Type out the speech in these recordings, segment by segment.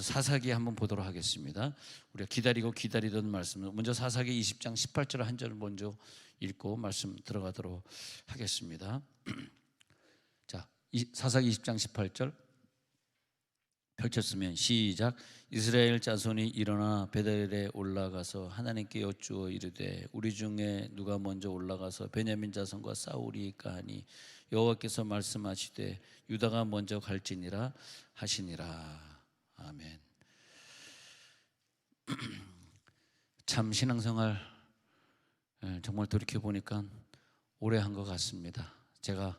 사사기 한번 보도록 하겠습니다. 우리가 기다리던 말씀, 먼저 사사기 20장 18절 한 절 먼저 읽고 말씀 들어가도록 하겠습니다. 자, 사사기 20장 18절 펼쳤으면 시작. 이스라엘 자손이 일어나 베델에 올라가서 하나님께 여쭈어 이르되 우리 중에 누가 먼저 올라가서 베냐민 자손과 싸우리까 하니 여호와께서 말씀하시되 유다가 먼저 갈지니라 하시니라. 아멘. 참 신앙생활 정말 돌이켜 보니까 오래 한 것 같습니다. 제가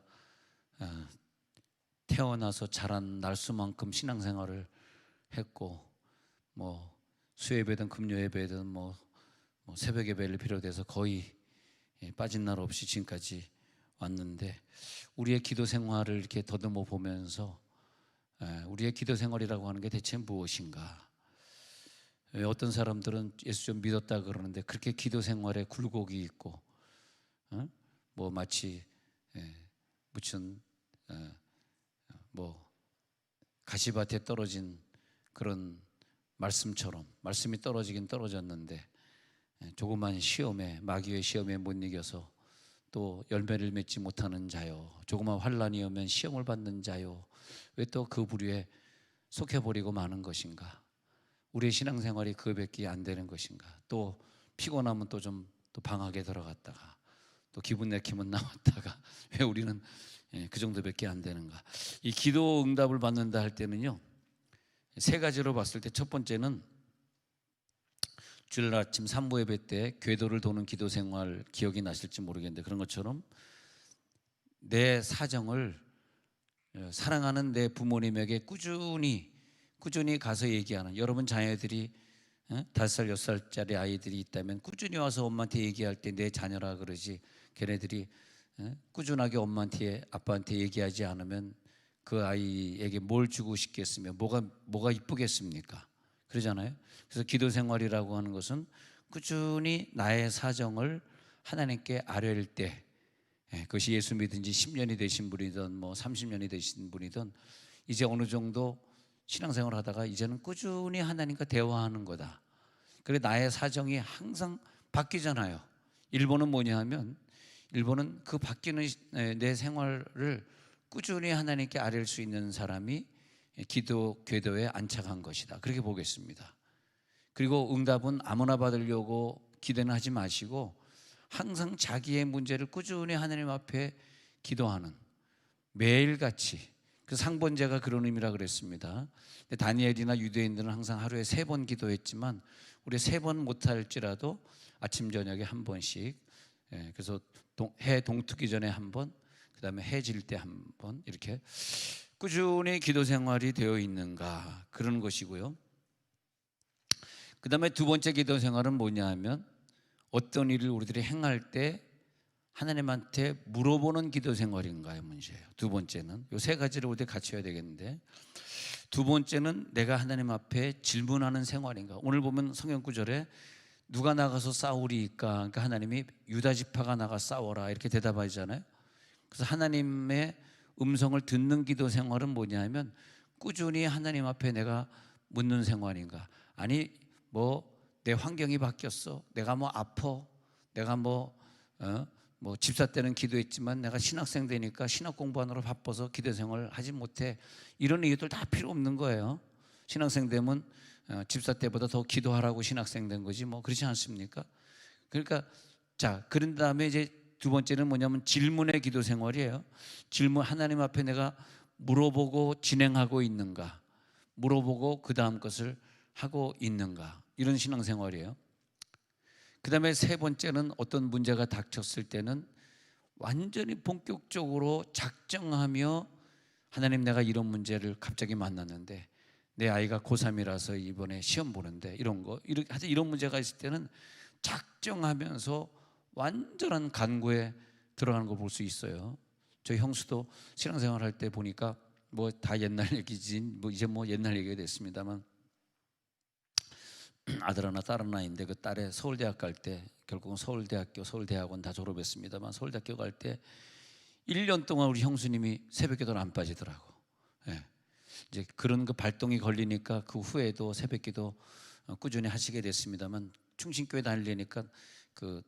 태어나서 자란 날수만큼 신앙생활을 했고, 뭐 수예배든 금요예배든 뭐 새벽 예배를 비롯해서 거의 빠진 날 없이 지금까지 왔는데, 우리의 기도 생활을 이렇게 더듬어 보면서 우리의 기도 생활이라고 하는 게 대체 무엇인가? 어떤 사람들은 예수 좀 믿었다 그러는데 그렇게 기도 생활에 굴곡이 있고, 뭐 마치 무슨 뭐 가시밭에 떨어진 그런 말씀처럼 말씀이 떨어지긴 떨어졌는데 조그만 시험에, 마귀의 시험에 못 이겨서 또 열매를 맺지 못하는 자요, 조그만 환난이 오면 시험을 받는 자요, 왜 또 그 부류에 속해버리고 마는 것인가? 우리의 신앙생활이 그밖에 안 되는 것인가? 또 피곤하면 또 방학에 들어갔다가 또 기분 내키면 나왔다가 왜 우리는 그 정도밖에 안 되는가? 이 기도 응답을 받는다 할 때는요, 세 가지로 봤을 때, 첫 번째는 주일 아침 산부 예배 때 궤도를 도는 기도 생활 기억이 나실지 모르겠는데, 그런 것처럼 내 사정을 사랑하는 내 부모님에게 꾸준히 가서 얘기하는, 여러분 자녀들이 5살, 6살짜리 아이들이 있다면 꾸준히 와서 엄마한테 얘기할 때 내 자녀라 그러지, 걔네들이 꾸준하게 엄마한테, 아빠한테 얘기하지 않으면 그 아이에게 뭘 주고 싶겠으며 뭐가 이쁘겠습니까? 그러잖아요. 그래서 기도 생활이라고 하는 것은 꾸준히 나의 사정을 하나님께 아뢰일 때, 그것이 예수 믿은 지 10년이 되신 분이든 뭐 30년이 되신 분이든 이제 어느 정도 신앙생활을 하다가 이제는 꾸준히 하나님과 대화하는 거다. 그래 나의 사정이 항상 바뀌잖아요. 일본은 뭐냐 하면, 일본은 그 바뀌는 내 생활을 꾸준히 하나님께 아뢰일 수 있는 사람이 기도 궤도에 안착한 것이다, 그렇게 보겠습니다. 그리고 응답은 아무나 받으려고 기대는 하지 마시고 항상 자기의 문제를 꾸준히 하나님 앞에 기도하는, 매일같이, 그 상번제가 그런 의미라 그랬습니다. 다니엘이나 유대인들은 항상 하루에 3번 기도했지만 우리 3번 못할지라도 아침 저녁에 1번씩, 그래서 해 동트기 전에 1번, 그 다음에 해 질 때 1번, 이렇게 꾸준히 기도 생활이 되어 있는가, 그런 것이고요. 그 다음에 두 번째 기도 생활은 뭐냐 하면, 어떤 일을 우리들이 행할 때 하나님한테 물어보는 기도 생활인가의 문제예요. 두 번째는 이 세 가지를 우리 갖춰야 되겠는데, 두 번째는 내가 하나님 앞에 질문하는 생활인가. 오늘 보면 성경 구절에 누가 나가서 싸우리까, 그러니까 하나님이 유다 지파가 나가 싸워라 이렇게 대답하잖아요. 그래서 하나님의 음성을 듣는 기도 생활은 뭐냐면 꾸준히 하나님 앞에 내가 묻는 생활인가. 아니 뭐 내 환경이 바뀌었어, 내가 뭐 아파, 내가 뭐 집사 때는 기도했지만 내가 신학생 되니까 신학 공부하느라 바빠서 기도 생활을 하지 못해, 이런 얘기들 다 필요 없는 거예요. 신학생 되면 집사 때보다 더 기도하라고 신학생 된 거지 뭐, 그렇지 않습니까? 그러니까 자, 그런 다음에 이제 두 번째는 뭐냐면 질문의 기도 생활이에요. 질문, 하나님 앞에 내가 물어보고 진행하고 있는가, 물어보고 그 다음 것을 하고 있는가, 이런 신앙생활이에요. 그 다음에 세 번째는 어떤 문제가 닥쳤을 때는 완전히 본격적으로 작정하며, 하나님 내가 이런 문제를 갑자기 만났는데, 내 아이가 고3이라서 이번에 시험 보는데 이런 거, 하여튼 이런 문제가 있을 때는 작정하면서 완전한 간구에 들어가는 거 볼 수 있어요. 저희 형수도 신앙생활 할 때 보니까 뭐 다 옛날 얘기지, 뭐 이제 뭐 옛날 얘기가 됐습니다만, 아들 하나 딸 하나인데 그 딸의 서울대학 갈 때, 결국은 서울대학교 서울대학원 다 졸업했습니다만 서울대학교 갈 때 1년 동안 우리 형수님이 새벽기도를 안 빠지더라고. 이제 그런 그 발동이 걸리니까 그 후에도 새벽기도 꾸준히 하시게 됐습니다만, 충신교회 다니려니까 그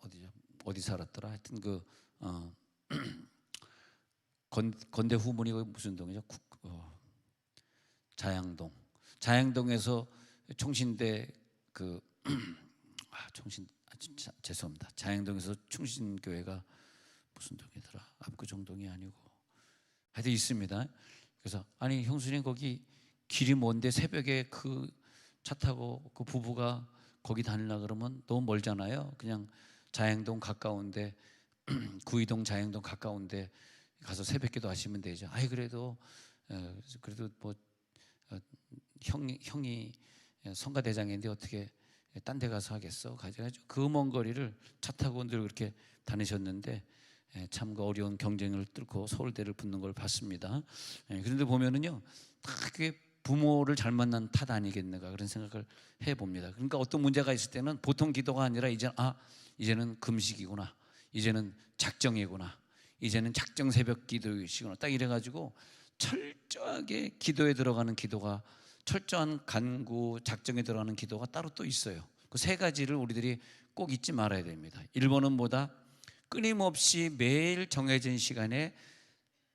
어디죠? 어디 살았더라? 하여튼 그 건대 후문이 무슨 동이죠? 자양동. 자양동에서 충신대 그 진짜 죄송합니다. 자양동에서 충신교회가 무슨 동이더라? 압구정동이 아니고 하여튼 있습니다. 그래서 아니 형수님 거기 길이 먼데 새벽에 그 차 타고 그 부부가 거기 다니려 그러면 너무 멀잖아요. 그냥 자양동 가까운데 구이동 자양동 가까운데 가서 새벽기도 하시면 되죠. 아이 그래도 뭐 형이 성가대장인데 어떻게 딴 데 가서 하겠어? 가져가지고 그 먼 거리를 차 타고 늘 그렇게 다니셨는데 참 그 어려운 경쟁을 뚫고 서울대를 붙는 걸 봤습니다. 그런데 보면은요, 다 그게 부모를 잘 만난 탓 아니겠는가 그런 생각을 해봅니다. 그러니까 어떤 문제가 있을 때는 보통 기도가 아니라 이제는 금식이구나, 이제는 작정이구나, 이제는 작정 새벽 기도이시구나, 딱 이래가지고 철저하게 기도에 들어가는 기도가, 철저한 간구 작정에 들어가는 기도가 따로 또 있어요. 그 세 가지를 우리들이 꼭 잊지 말아야 됩니다. 1번은 뭐다? 끊임없이 매일 정해진 시간에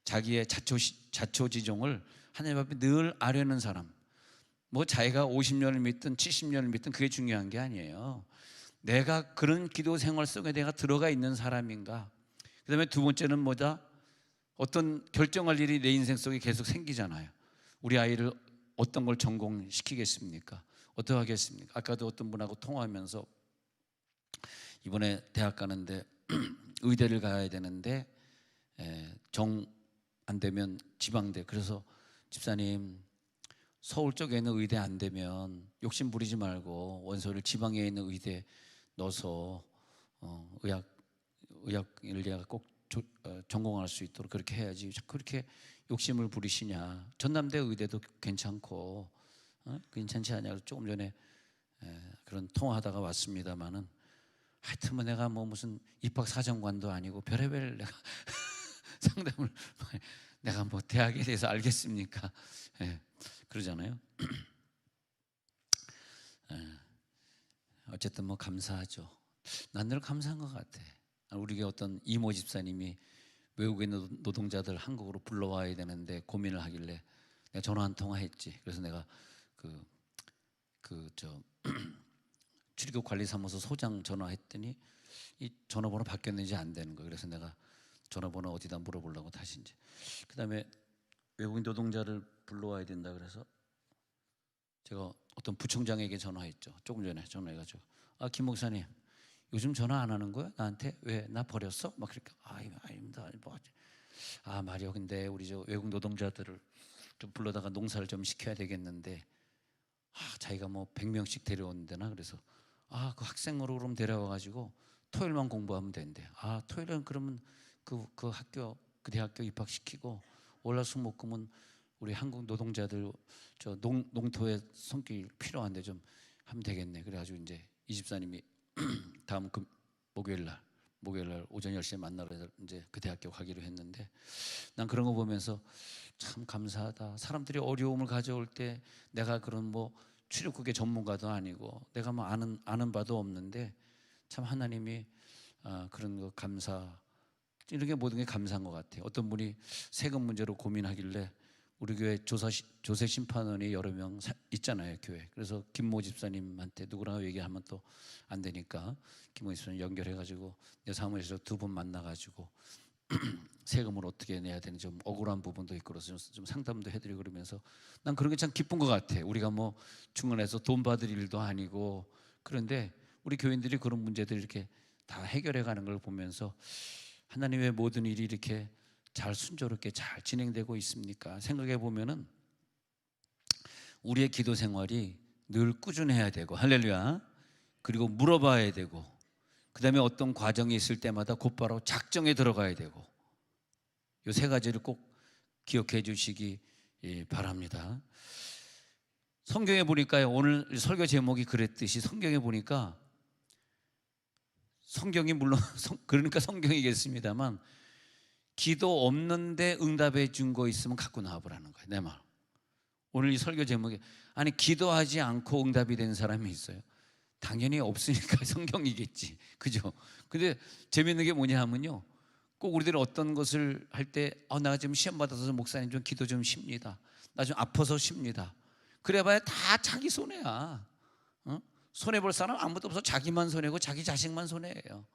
자기의 자초지종을 하나님 앞에 늘 아뢰는 사람. 뭐 자기가 50년을 믿든 70년을 믿든 그게 중요한 게 아니에요. 내가 그런 기도 생활 속에 내가 들어가 있는 사람인가. 그 다음에 두 번째는 뭐다? 어떤 결정할 일이 내 인생 속에 계속 생기잖아요. 우리 아이를 어떤 걸 전공시키겠습니까? 어떻게 하겠습니까? 아까도 어떤 분하고 통화하면서 이번에 대학 가는데 의대를 가야 되는데 정 안 되면 지방대. 그래서 집사님, 서울 쪽에 있는 의대 안 되면 욕심 부리지 말고 원서를 지방에 있는 의대 넣어서 의학을 내가 꼭 전공할 수 있도록 그렇게 해야지. 그렇게 욕심을 부리시냐. 전남대 의대도 괜찮고 괜찮지 않냐. 조금 전에 그런 통화하다가 왔습니다마는, 하여튼 뭐 내가 뭐 무슨 입학사정관도 아니고 별의별 내가 상담을 내가 뭐 대학에 대해서 알겠습니까? 그러잖아요. 어쨌든 뭐 감사하죠. 난 늘 감사한 것 같아. 우리 어떤 이모 집사님이 외국에 있는 노동자들 한국으로 불러와야 되는데 고민을 하길래 내가 전화 한 통화 했지. 그래서 내가 출입국관리사무소 소장 전화했더니 이 전화번호 바뀌었는지 안 되는 거예요. 그래서 내가 전화번호 어디다 물어보려고 다시 이제, 그다음에 외국인 노동자를 불러와야 된다 그래서 제가 어떤 부총장에게 전화했죠. 조금 전에 전화해가지고, 김 목사님 요즘 전화 안 하는 거야? 나한테 왜 나 버렸어? 막 그러니까 아닙니다. 말이요, 근데 우리 저 외국 노동자들을 좀 불러다가 농사를 좀 시켜야 되겠는데 자기가 뭐 100명씩 데려오는데나. 그래서 그 학생으로 그럼 데려와가지고 토요일만 공부하면 된대. 토요일은 그러면 그 학교 그 대학교 입학시키고 월화수목금은 우리 한국 노동자들 저 농토에 손길 필요한데 좀 하면 되겠네. 그래가지고 이제 이 집사님이 다음 목요일 날 오전 10시에 만나러 이제 그 대학교 가기로 했는데, 난 그런 거 보면서 참 감사하다. 사람들이 어려움을 가져올 때 내가 그런 뭐 출입국의 전문가도 아니고 내가 뭐 아는 바도 없는데 참 하나님이 그런 거 이런 게 모든 게 감사한 것 같아요. 어떤 분이 세금 문제로 고민하길래 우리 교회 조세 심판원이 여러 명 있잖아요, 교회. 그래서 김모 집사님한테 누구랑 얘기하면 또 안 되니까 김모 집사님 연결해가지고 내 사무실에서 두 분 만나가지고 세금을 어떻게 내야 되는지 좀 억울한 부분도 있고 그래서 좀 상담도 해드리고 그러면서 난 그런 게 참 기쁜 것 같아. 우리가 뭐 중간에서 돈 받을 일도 아니고, 그런데 우리 교인들이 그런 문제들 이렇게 다 해결해 가는 걸 보면서 하나님의 모든 일이 이렇게 잘 순조롭게 잘 진행되고 있습니까? 생각해 보면은 우리의 기도 생활이 늘 꾸준해야 되고, 할렐루야. 그리고 물어봐야 되고, 그 다음에 어떤 과정이 있을 때마다 곧바로 작정에 들어가야 되고, 이 세 가지를 꼭 기억해 주시기 바랍니다. 성경에 보니까요, 오늘 설교 제목이 그랬듯이 성경에 보니까 성경이 물론 그러니까 성경이겠습니다만 기도 없는데 응답해 준 거 있으면 갖고 나와보라는 거예요. 내 말. 오늘 이 설교 제목이 아니 기도하지 않고 응답이 된 사람이 있어요? 당연히 없으니까 성경이겠지, 그죠? 근데 재밌는 게 뭐냐 하면요, 꼭 우리들은 어떤 것을 할 때 내가 지금 시험 받아서 목사님 좀 기도 좀 쉽니다, 나 좀 아파서 쉽니다, 그래봐야 다 자기 손해야. 손해볼 사람 아무도 없어. 자기만 손해고 자기 자식만 손해예요.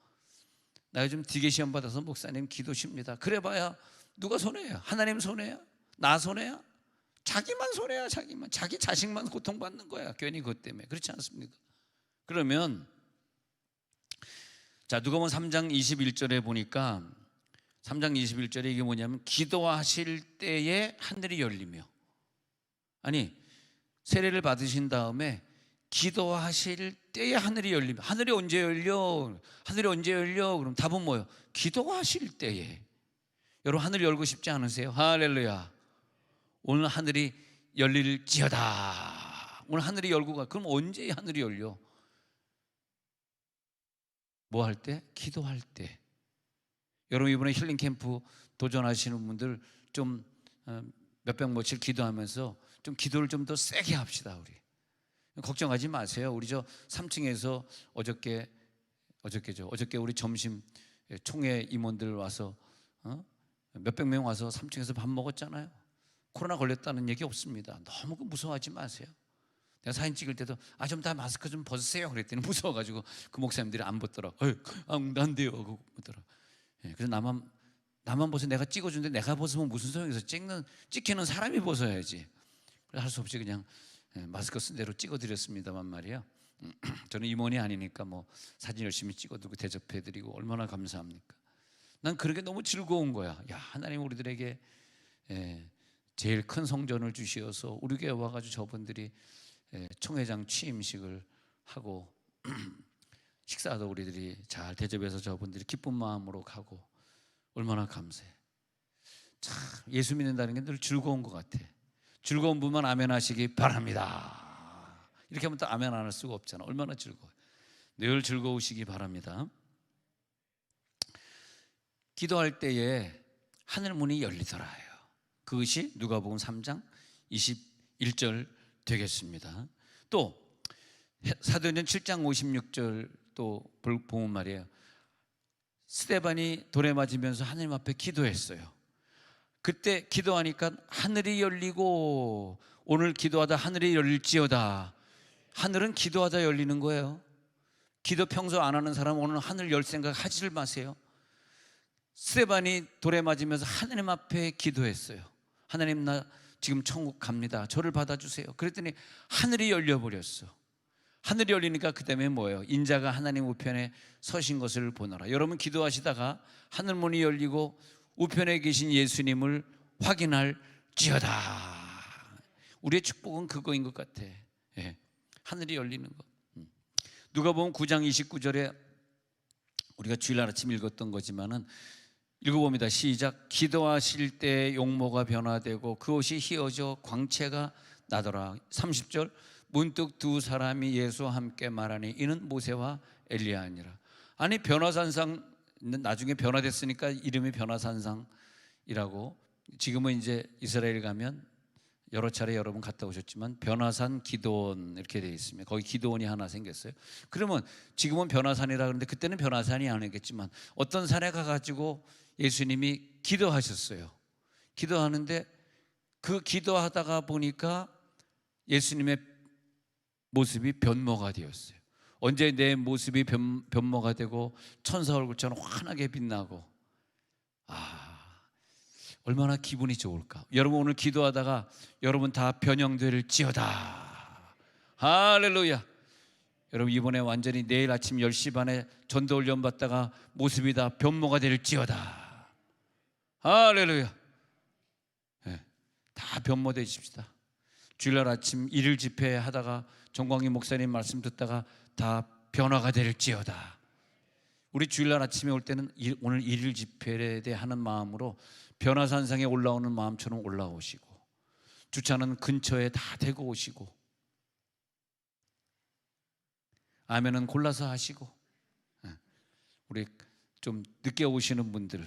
나 요즘 되게 시험 받아서 목사님 기도 쉽니다, 그래봐야 누가 손해야? 하나님 손해야? 나 손해야? 자기만 손해야. 자기만, 자기 자식만 고통받는 거야, 괜히 그것 때문에. 그렇지 않습니까? 그러면 자, 누가복음 3장 21절에 보니까 3장 21절에 이게 뭐냐면 기도하실 때에 하늘이 열리며, 아니 세례를 받으신 다음에 기도하실 때에 하늘이 열리며, 하늘이 언제 열려? 하늘이 언제 열려? 그럼 답은 뭐예요? 기도하실 때에. 여러분 하늘 열고 싶지 않으세요? 할렐루야. 오늘 하늘이 열릴지어다. 오늘 하늘이 열고 가. 그럼 언제 하늘이 열려? 뭐 할 때? 기도할 때. 여러분 이번에 힐링 캠프 도전하시는 분들 좀 몇백 며칠 기도하면서 좀 기도를 좀 더 세게 합시다. 우리 걱정하지 마세요. 우리 저 3층에서 어저께 우리 점심 총회 임원들 와서 몇백 명 와서 3층에서 밥 먹었잖아요. 코로나 걸렸다는 얘기 없습니다. 너무 무서워하지 마세요. 내가 사진 찍을 때도 좀 다 마스크 좀 벗으세요 그랬더니 무서워가지고 그 목사님들이 안 벗더라. 안 돼요. 그러더라. 그래서 나만 벗어. 내가 찍어주는데 내가 벗으면 무슨 소용이 있어? 찍히는 사람이 벗어야지. 그래서 할 수 없이 그냥 마스크 쓴 대로 찍어드렸습니다만 말이야. 저는 임원이 아니니까 뭐 사진 열심히 찍어두고 대접해드리고 얼마나 감사합니까? 난 그런 게 너무 즐거운 거야. 야, 하나님 우리들에게 제일 큰 성전을 주시어서 우리 교회 와가지고 저분들이 총회장 취임식을 하고 식사도 우리들이 잘 대접해서 저분들이 기쁜 마음으로 가고 얼마나 감사해. 참 예수 믿는다는 게 늘 즐거운 것 같아. 즐거운 분만 아멘 하시기 바랍니다. 이렇게 하면 또 아멘 안 할 수가 없잖아. 얼마나 즐거워요. 늘 즐거우시기 바랍니다. 기도할 때에 하늘 문이 열리더라요. 그것이 누가복음 3장 21절 되겠습니다. 또 사도행전 7장 56절 또 보면 말이에요. 스데반이 돌에 맞으면서 하나님 앞에 기도했어요. 그때 기도하니까 하늘이 열리고, 오늘 기도하다 하늘이 열릴지어다. 하늘은 기도하다 열리는 거예요. 기도 평소 안 하는 사람 오늘 하늘 열 생각 하지를 마세요. 스데반이 돌에 맞으면서 하나님 앞에 기도했어요. 하나님, 나 지금 천국 갑니다. 저를 받아주세요. 그랬더니 하늘이 열려버렸어. 하늘이 열리니까 그 다음에 뭐예요? 인자가 하나님 우편에 서신 것을 보노라. 여러분 기도하시다가 하늘문이 열리고 우편에 계신 예수님을 확인할지어다. 우리의 축복은 그거인 것 같아. 하늘이 열리는 거. 누가복음 9장 29절에 우리가 주일날 아침 읽었던 거지만은 읽어봅니다. 시작. 기도하실 때 용모가 변화되고 그 옷이 휘어져 광채가 나더라. 30절. 문득 두 사람이 예수와 함께 말하니 이는 모세와 엘리야니라. 아니 변화산상, 나중에 변화됐으니까 이름이 변화산상이라고. 지금은 이제 이스라엘 가면 여러 차례 여러분 갔다 오셨지만 변화산 기도원 이렇게 되어 있습니다. 거기 기도원이 하나 생겼어요. 그러면 지금은 변화산이라 그러는데 그때는 변화산이 아니겠지만 어떤 산에 가가지고 예수님이 기도하셨어요. 기도하는데 그 기도하다가 보니까 예수님의 모습이 변모가 되었어요. 언제 내 모습이 변모가 되고 천사 얼굴처럼 환하게 빛나고, 얼마나 기분이 좋을까. 여러분 오늘 기도하다가 여러분 다 변형될지어다. 할렐루야. 여러분 이번에 완전히 내일 아침 10시 반에 전도 훈련 받다가 모습이 다 변모가 될지어다. 할렐루야. 다 변모되십시다. 주일날 아침 일일 집회 하다가 정광희 목사님 말씀 듣다가 다 변화가 될지어다. 우리 주일날 아침에 올 때는 오늘 일일 집회에 대해 하는 마음으로 변화산상에 올라오는 마음처럼 올라오시고, 주차는 근처에 다 대고 오시고, 아멘은 골라서 하시고, 우리 좀 늦게 오시는 분들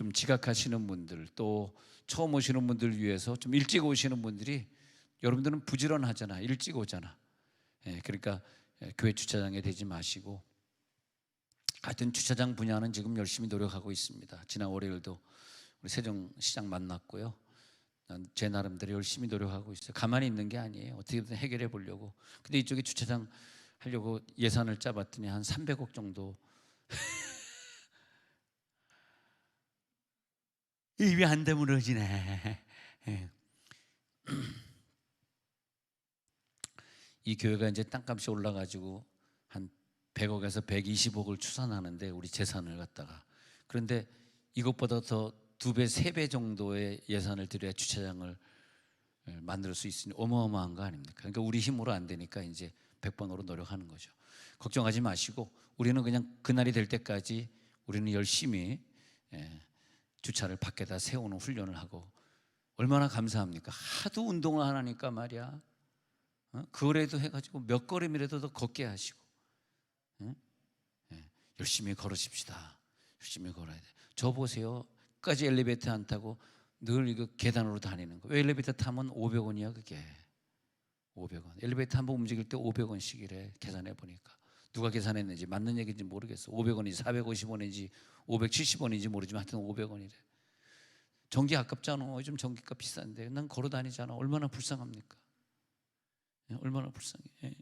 좀 지각하시는 분들, 또 처음 오시는 분들 위해서 좀 일찍 오시는 분들이, 여러분들은 부지런하잖아, 일찍 오잖아. 그러니까 교회 주차장에 대지 마시고, 하여튼 주차장 분야는 지금 열심히 노력하고 있습니다. 지난 월요일도 우리 세종시장 만났고요. 제 나름대로 열심히 노력하고 있어요. 가만히 있는 게 아니에요. 어떻게든 해결해 보려고. 근데 이쪽에 주차장 하려고 예산을 짜봤더니 한 300억 정도. 입이 안 다물어지네. 이 교회가 이제 땅값이 올라가지고 한 100억에서 120억을 추산하는데, 우리 재산을 갖다가. 그런데 이것보다 더 2배, 3배 정도의 예산을 들여야 주차장을 만들 수 있으니 어마어마한 거 아닙니까? 그러니까 우리 힘으로 안 되니까 이제 100번으로 노력하는 거죠. 걱정하지 마시고, 우리는 그냥 그날이 될 때까지 우리는 열심히 주차를 밖에다 세우는 훈련을 하고, 얼마나 감사합니까? 하도 운동을 안 하니까 말이야. 그거라도 해가지고 몇 걸음이라도 더 걷게 하시고, 열심히 걸으십시다. 열심히 걸어야 돼. 저 보세요. 끝까지 엘리베이터 안 타고 늘 이거 계단으로 다니는 거. 왜 엘리베이터 타면 500원이야 그게. 500원. 엘리베이터 한번 움직일 때 500원씩이래. 계산해 보니까. 누가 계산했는지 맞는 얘기인지 모르겠어. 500원인지 450원인지 570원인지 모르지만 하여튼 500원이래. 전기 아깝잖아. 요즘 전기값 비싼데. 난 걸어 다니잖아. 얼마나 불쌍합니까? 얼마나 불쌍해.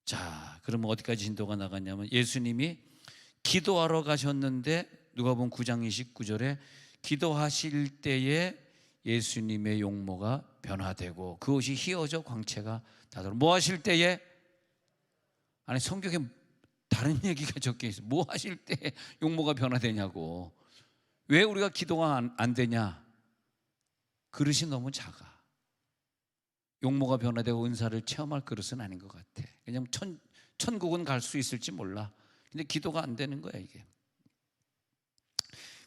자, 그러면 어디까지 진도가 나갔냐면, 예수님이 기도하러 가셨는데 누가복음 9장 29절에 기도하실 때에 예수님의 용모가 변화되고 그것이 희어져 광채가 나도록. 뭐 하실 때에? 아니, 성경에 다른 얘기가 적혀 있어. 뭐 하실 때 용모가 변화되냐고. 왜 우리가 기도가 안 되냐? 그릇이 너무 작아. 용모가 변화되고 은사를 체험할 그릇은 아닌 것 같아. 그냥 천국은 갈 수 있을지 몰라. 근데 기도가 안 되는 거야 이게.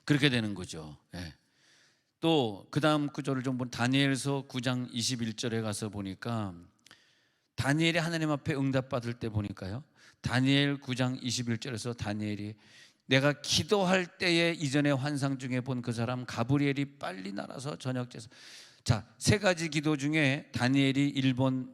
그렇게 되는 거죠. 또 그 다음 구절을 좀 보면 다니엘서 9장 21절에 가서 보니까, 다니엘이 하나님 앞에 응답받을 때 보니까요, 다니엘 9장 21절에서 다니엘이 내가 기도할 때에 이전에 환상 중에 본 그 사람 가브리엘이 빨리 날아서 저녁제사. 자, 3가지 기도 중에 다니엘이 1번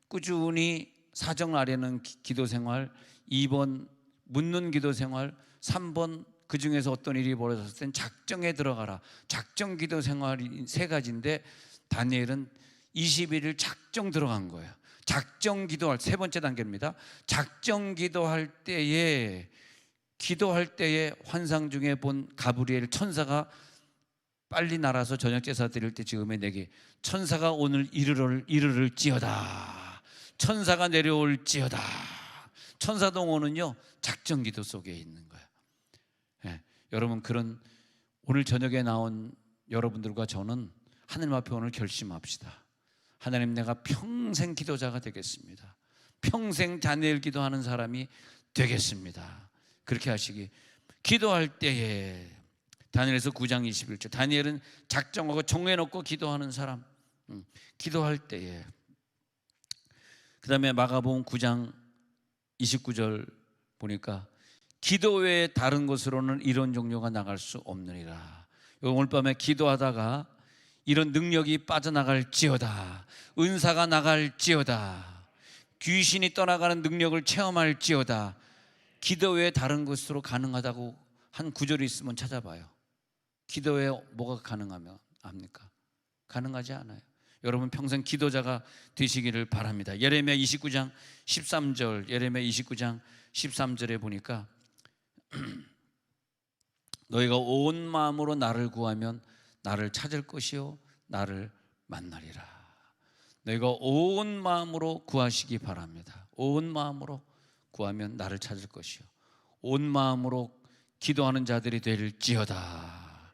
꾸준히 사정 아래는 기도 생활, 2번 묻는 기도 생활, 3번 그 중에서 어떤 일이 벌어졌을 땐 작정에 들어가라. 작정 기도 생활이 3가지인데 다니엘은 21일 작정 들어간 거예요. 작정 기도할 3번째 단계입니다. 작정 기도할 때에 환상 중에 본 가브리엘 천사가 빨리 날아서 저녁 제사 드릴 때 지금의 내게 천사가 오늘 이르를지어다. 천사가 내려올지어다. 천사 동호는요 작정 기도 속에 있는 거예요. 여러분, 그런 오늘 저녁에 나온 여러분들과 저는 하나님 앞에 오늘 결심합시다. 하나님, 내가 평생 기도자가 되겠습니다. 평생 다니엘 기도하는 사람이 되겠습니다. 그렇게 하시기. 기도할 때에 다니엘서 9장 21절, 다니엘은 작정하고 정해놓고 기도하는 사람. 기도할 때에. 그 다음에 마가복음 9장 29절 보니까 기도 외에 다른 것으로는 이런 종류가 나갈 수 없느니라. 오늘 밤에 기도하다가 이런 능력이 빠져나갈지어다, 은사가 나갈지어다, 귀신이 떠나가는 능력을 체험할지어다. 기도 외에 다른 것으로 가능하다고 한 구절이 있으면 찾아봐요. 기도 외에 뭐가 가능하면 합니까? 가능하지 않아요. 여러분 평생 기도자가 되시기를 바랍니다. 예레미야 29장 13절, 예레미야 29장 13절에 보니까 너희가 온 마음으로 나를 구하면 나를 찾을 것이요 나를 만나리라. 너희가 온 마음으로 구하시기 바랍니다. 온 마음으로 구하면 나를 찾을 것이요 온 마음으로 기도하는 자들이 될지어다.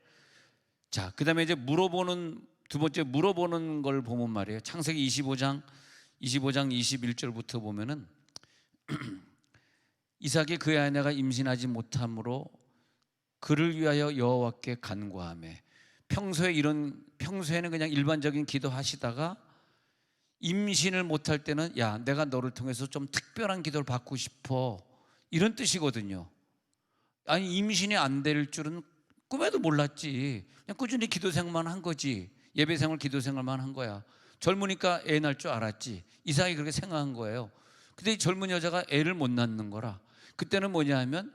자, 그 다음에 이제 두 번째 물어보는 걸 보면 말이에요, 창세기 25장 21절부터 보면은 이삭이 그의 아내가 임신하지 못함으로 그를 위하여 여호와께 간구하매. 평소에는 그냥 일반적인 기도하시다가 임신을 못할 때는 야, 내가 너를 통해서 좀 특별한 기도를 받고 싶어, 이런 뜻이거든요. 아니, 임신이 안 될 줄은 꿈에도 몰랐지. 그냥 꾸준히 기도 생활만 한 거지. 예배 생활, 기도 생활만 한 거야. 젊으니까 애 낳을 줄 알았지. 이삭이 그렇게 생각한 거예요. 근데 이 젊은 여자가 애를 못 낳는 거라. 그때는 뭐냐 하면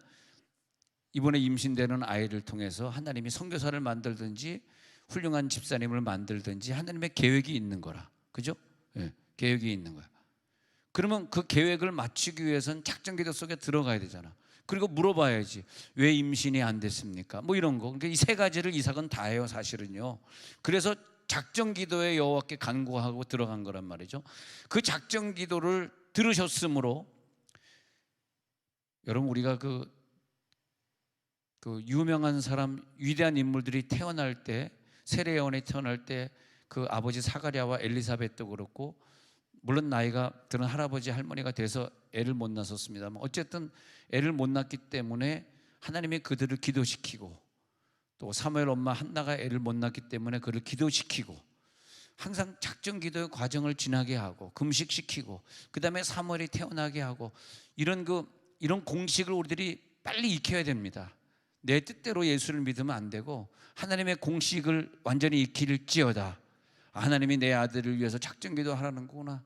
이번에 임신되는 아이를 통해서 하나님이 선교사를 만들든지 훌륭한 집사님을 만들든지 하나님의 계획이 있는 거라. 그죠? 예, 계획이 있는 거야. 그러면 그 계획을 맞추기 위해서는 작전기도 속에 들어가야 되잖아. 그리고 물어봐야지. 왜 임신이 안 됐습니까? 뭐 이런 거. 그러니까 이 세 가지를 이삭은 다 해요, 사실은요. 그래서 작전기도에 여호와께 간구하고 들어간 거란 말이죠. 그 작전기도를 들으셨으므로 여러분, 우리가 그 유명한 사람, 위대한 인물들이 태어날 때, 세례요한이 태어날 때 그 아버지 사가랴와 엘리사벳도 그렇고, 물론 나이가 들은 할아버지 할머니가 돼서 애를 못 낳았습니다만 어쨌든 애를 못 낳기 때문에 하나님이 그들을 기도시키고, 또 사무엘 엄마 한나가 애를 못 낳기 때문에 그를 기도시키고, 항상 작전 기도의 과정을 지나게 하고 금식시키고, 그 다음에 사무엘이 태어나게 하고, 이런 공식을 우리들이 빨리 익혀야 됩니다. 내 뜻대로 예수를 믿으면 안 되고 하나님의 공식을 완전히 익힐지어다. 하나님이 내 아들을 위해서 작전기도 하라는구나,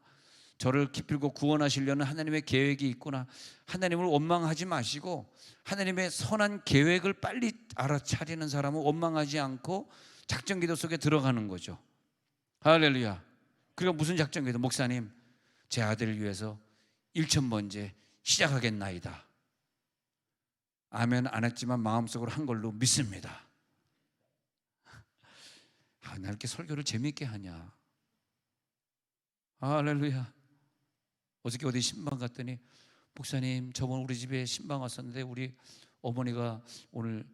저를 기필고 구원하시려는 하나님의 계획이 있구나. 하나님을 원망하지 마시고 하나님의 선한 계획을 빨리 알아차리는 사람은 원망하지 않고 작전기도 속에 들어가는 거죠. 할렐루야. 그리고 무슨 작전기도? 목사님, 제 아들을 위해서 1,000번째 시작하겠나이다. 아멘 안 했지만 마음속으로 한 걸로 믿습니다. 나 이렇게 설교를 재미있게 하냐. 할렐루야. 어저께 어디 신방 갔더니, 목사님 저번 우리 집에 신방 왔었는데 우리 어머니가 오늘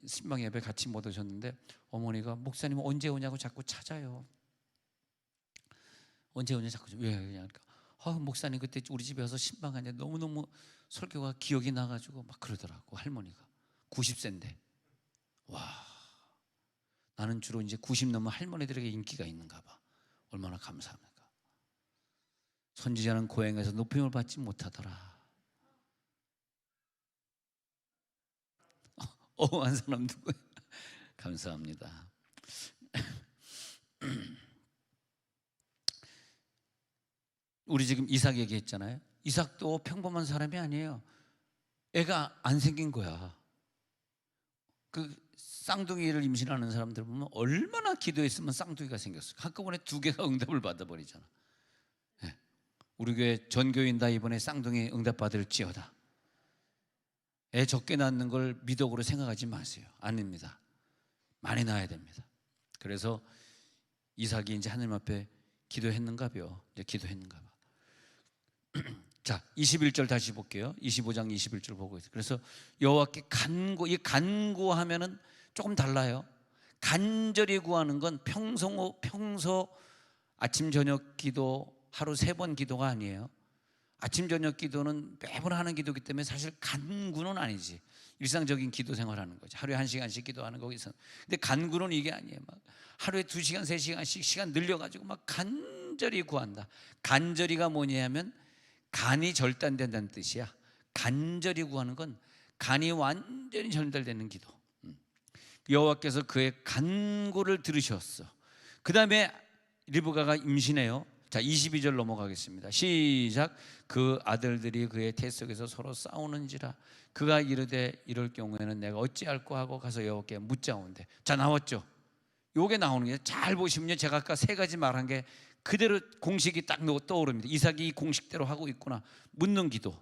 신방 예배 같이 못 오셨는데 어머니가 목사님 언제 오냐고 자꾸 찾아요. 언제 오냐 자꾸. 왜 그러니까 목사님 그때 우리 집에 와서 신방 갔는데 너무너무 설교가 기억이 나가지고 막 그러더라고. 할머니가 90세인데. 와, 나는 주로 이제 90 넘은 할머니들에게 인기가 있는가 봐. 얼마나 감사합니까. 선지자는 고향에서 높임을 받지 못하더라. 한 사람 누구야? 감사합니다. 우리 지금 이삭 얘기했잖아요. 이삭도 평범한 사람이 아니에요. 애가 안 생긴 거야. 그 쌍둥이를 임신하는 사람들 보면 얼마나 기도했으면 쌍둥이가 생겼어. 한꺼번에 2개가 응답을 받아버리잖아. 네. 우리 교회 전교인 다 이번에 쌍둥이 응답 받을지어다. 애 적게 낳는 걸 미덕으로 생각하지 마세요. 아닙니다. 많이 낳아야 됩니다. 그래서 이삭이 이제 하나님 앞에 기도했는가 봐요. 이제 기도했는가 봐. 자, 21절 다시 볼게요. 25장 21절 보고 있어요. 그래서 여호와께 간구, 이 간구하면은 조금 달라요. 간절히 구하는 건 평소 아침 저녁 기도 하루 3번 기도가 아니에요. 아침 저녁 기도는 매번 하는 기도이기 때문에 사실 간구는 아니지. 일상적인 기도 생활하는 거지. 하루에 1시간씩 기도하는 거기서. 근데 간구는 이게 아니에요. 막 하루에 2시간 3시간씩 시간 늘려가지고 막 간절히 구한다. 간절히가 뭐냐면 간이 절단된다는 뜻이야. 간절히 구하는 건 간이 완전히 절단되는 기도. 여호와께서 그의 간구를 들으셨어. 그 다음에 리브가가 임신해요. 자, 22절 넘어가겠습니다. 시작. 그 아들들이 그의 태 속에서 서로 싸우는지라 그가 이르되 이럴 경우에는 내가 어찌할꼬 하고 가서 여호와께 묻자온대. 자, 나왔죠. 요게 나오는 게, 잘 보시면요, 제가 아까 3가지 말한 게 그대로 공식이 딱 떠오릅니다. 이삭이 이 공식대로 하고 있구나. 묻는 기도.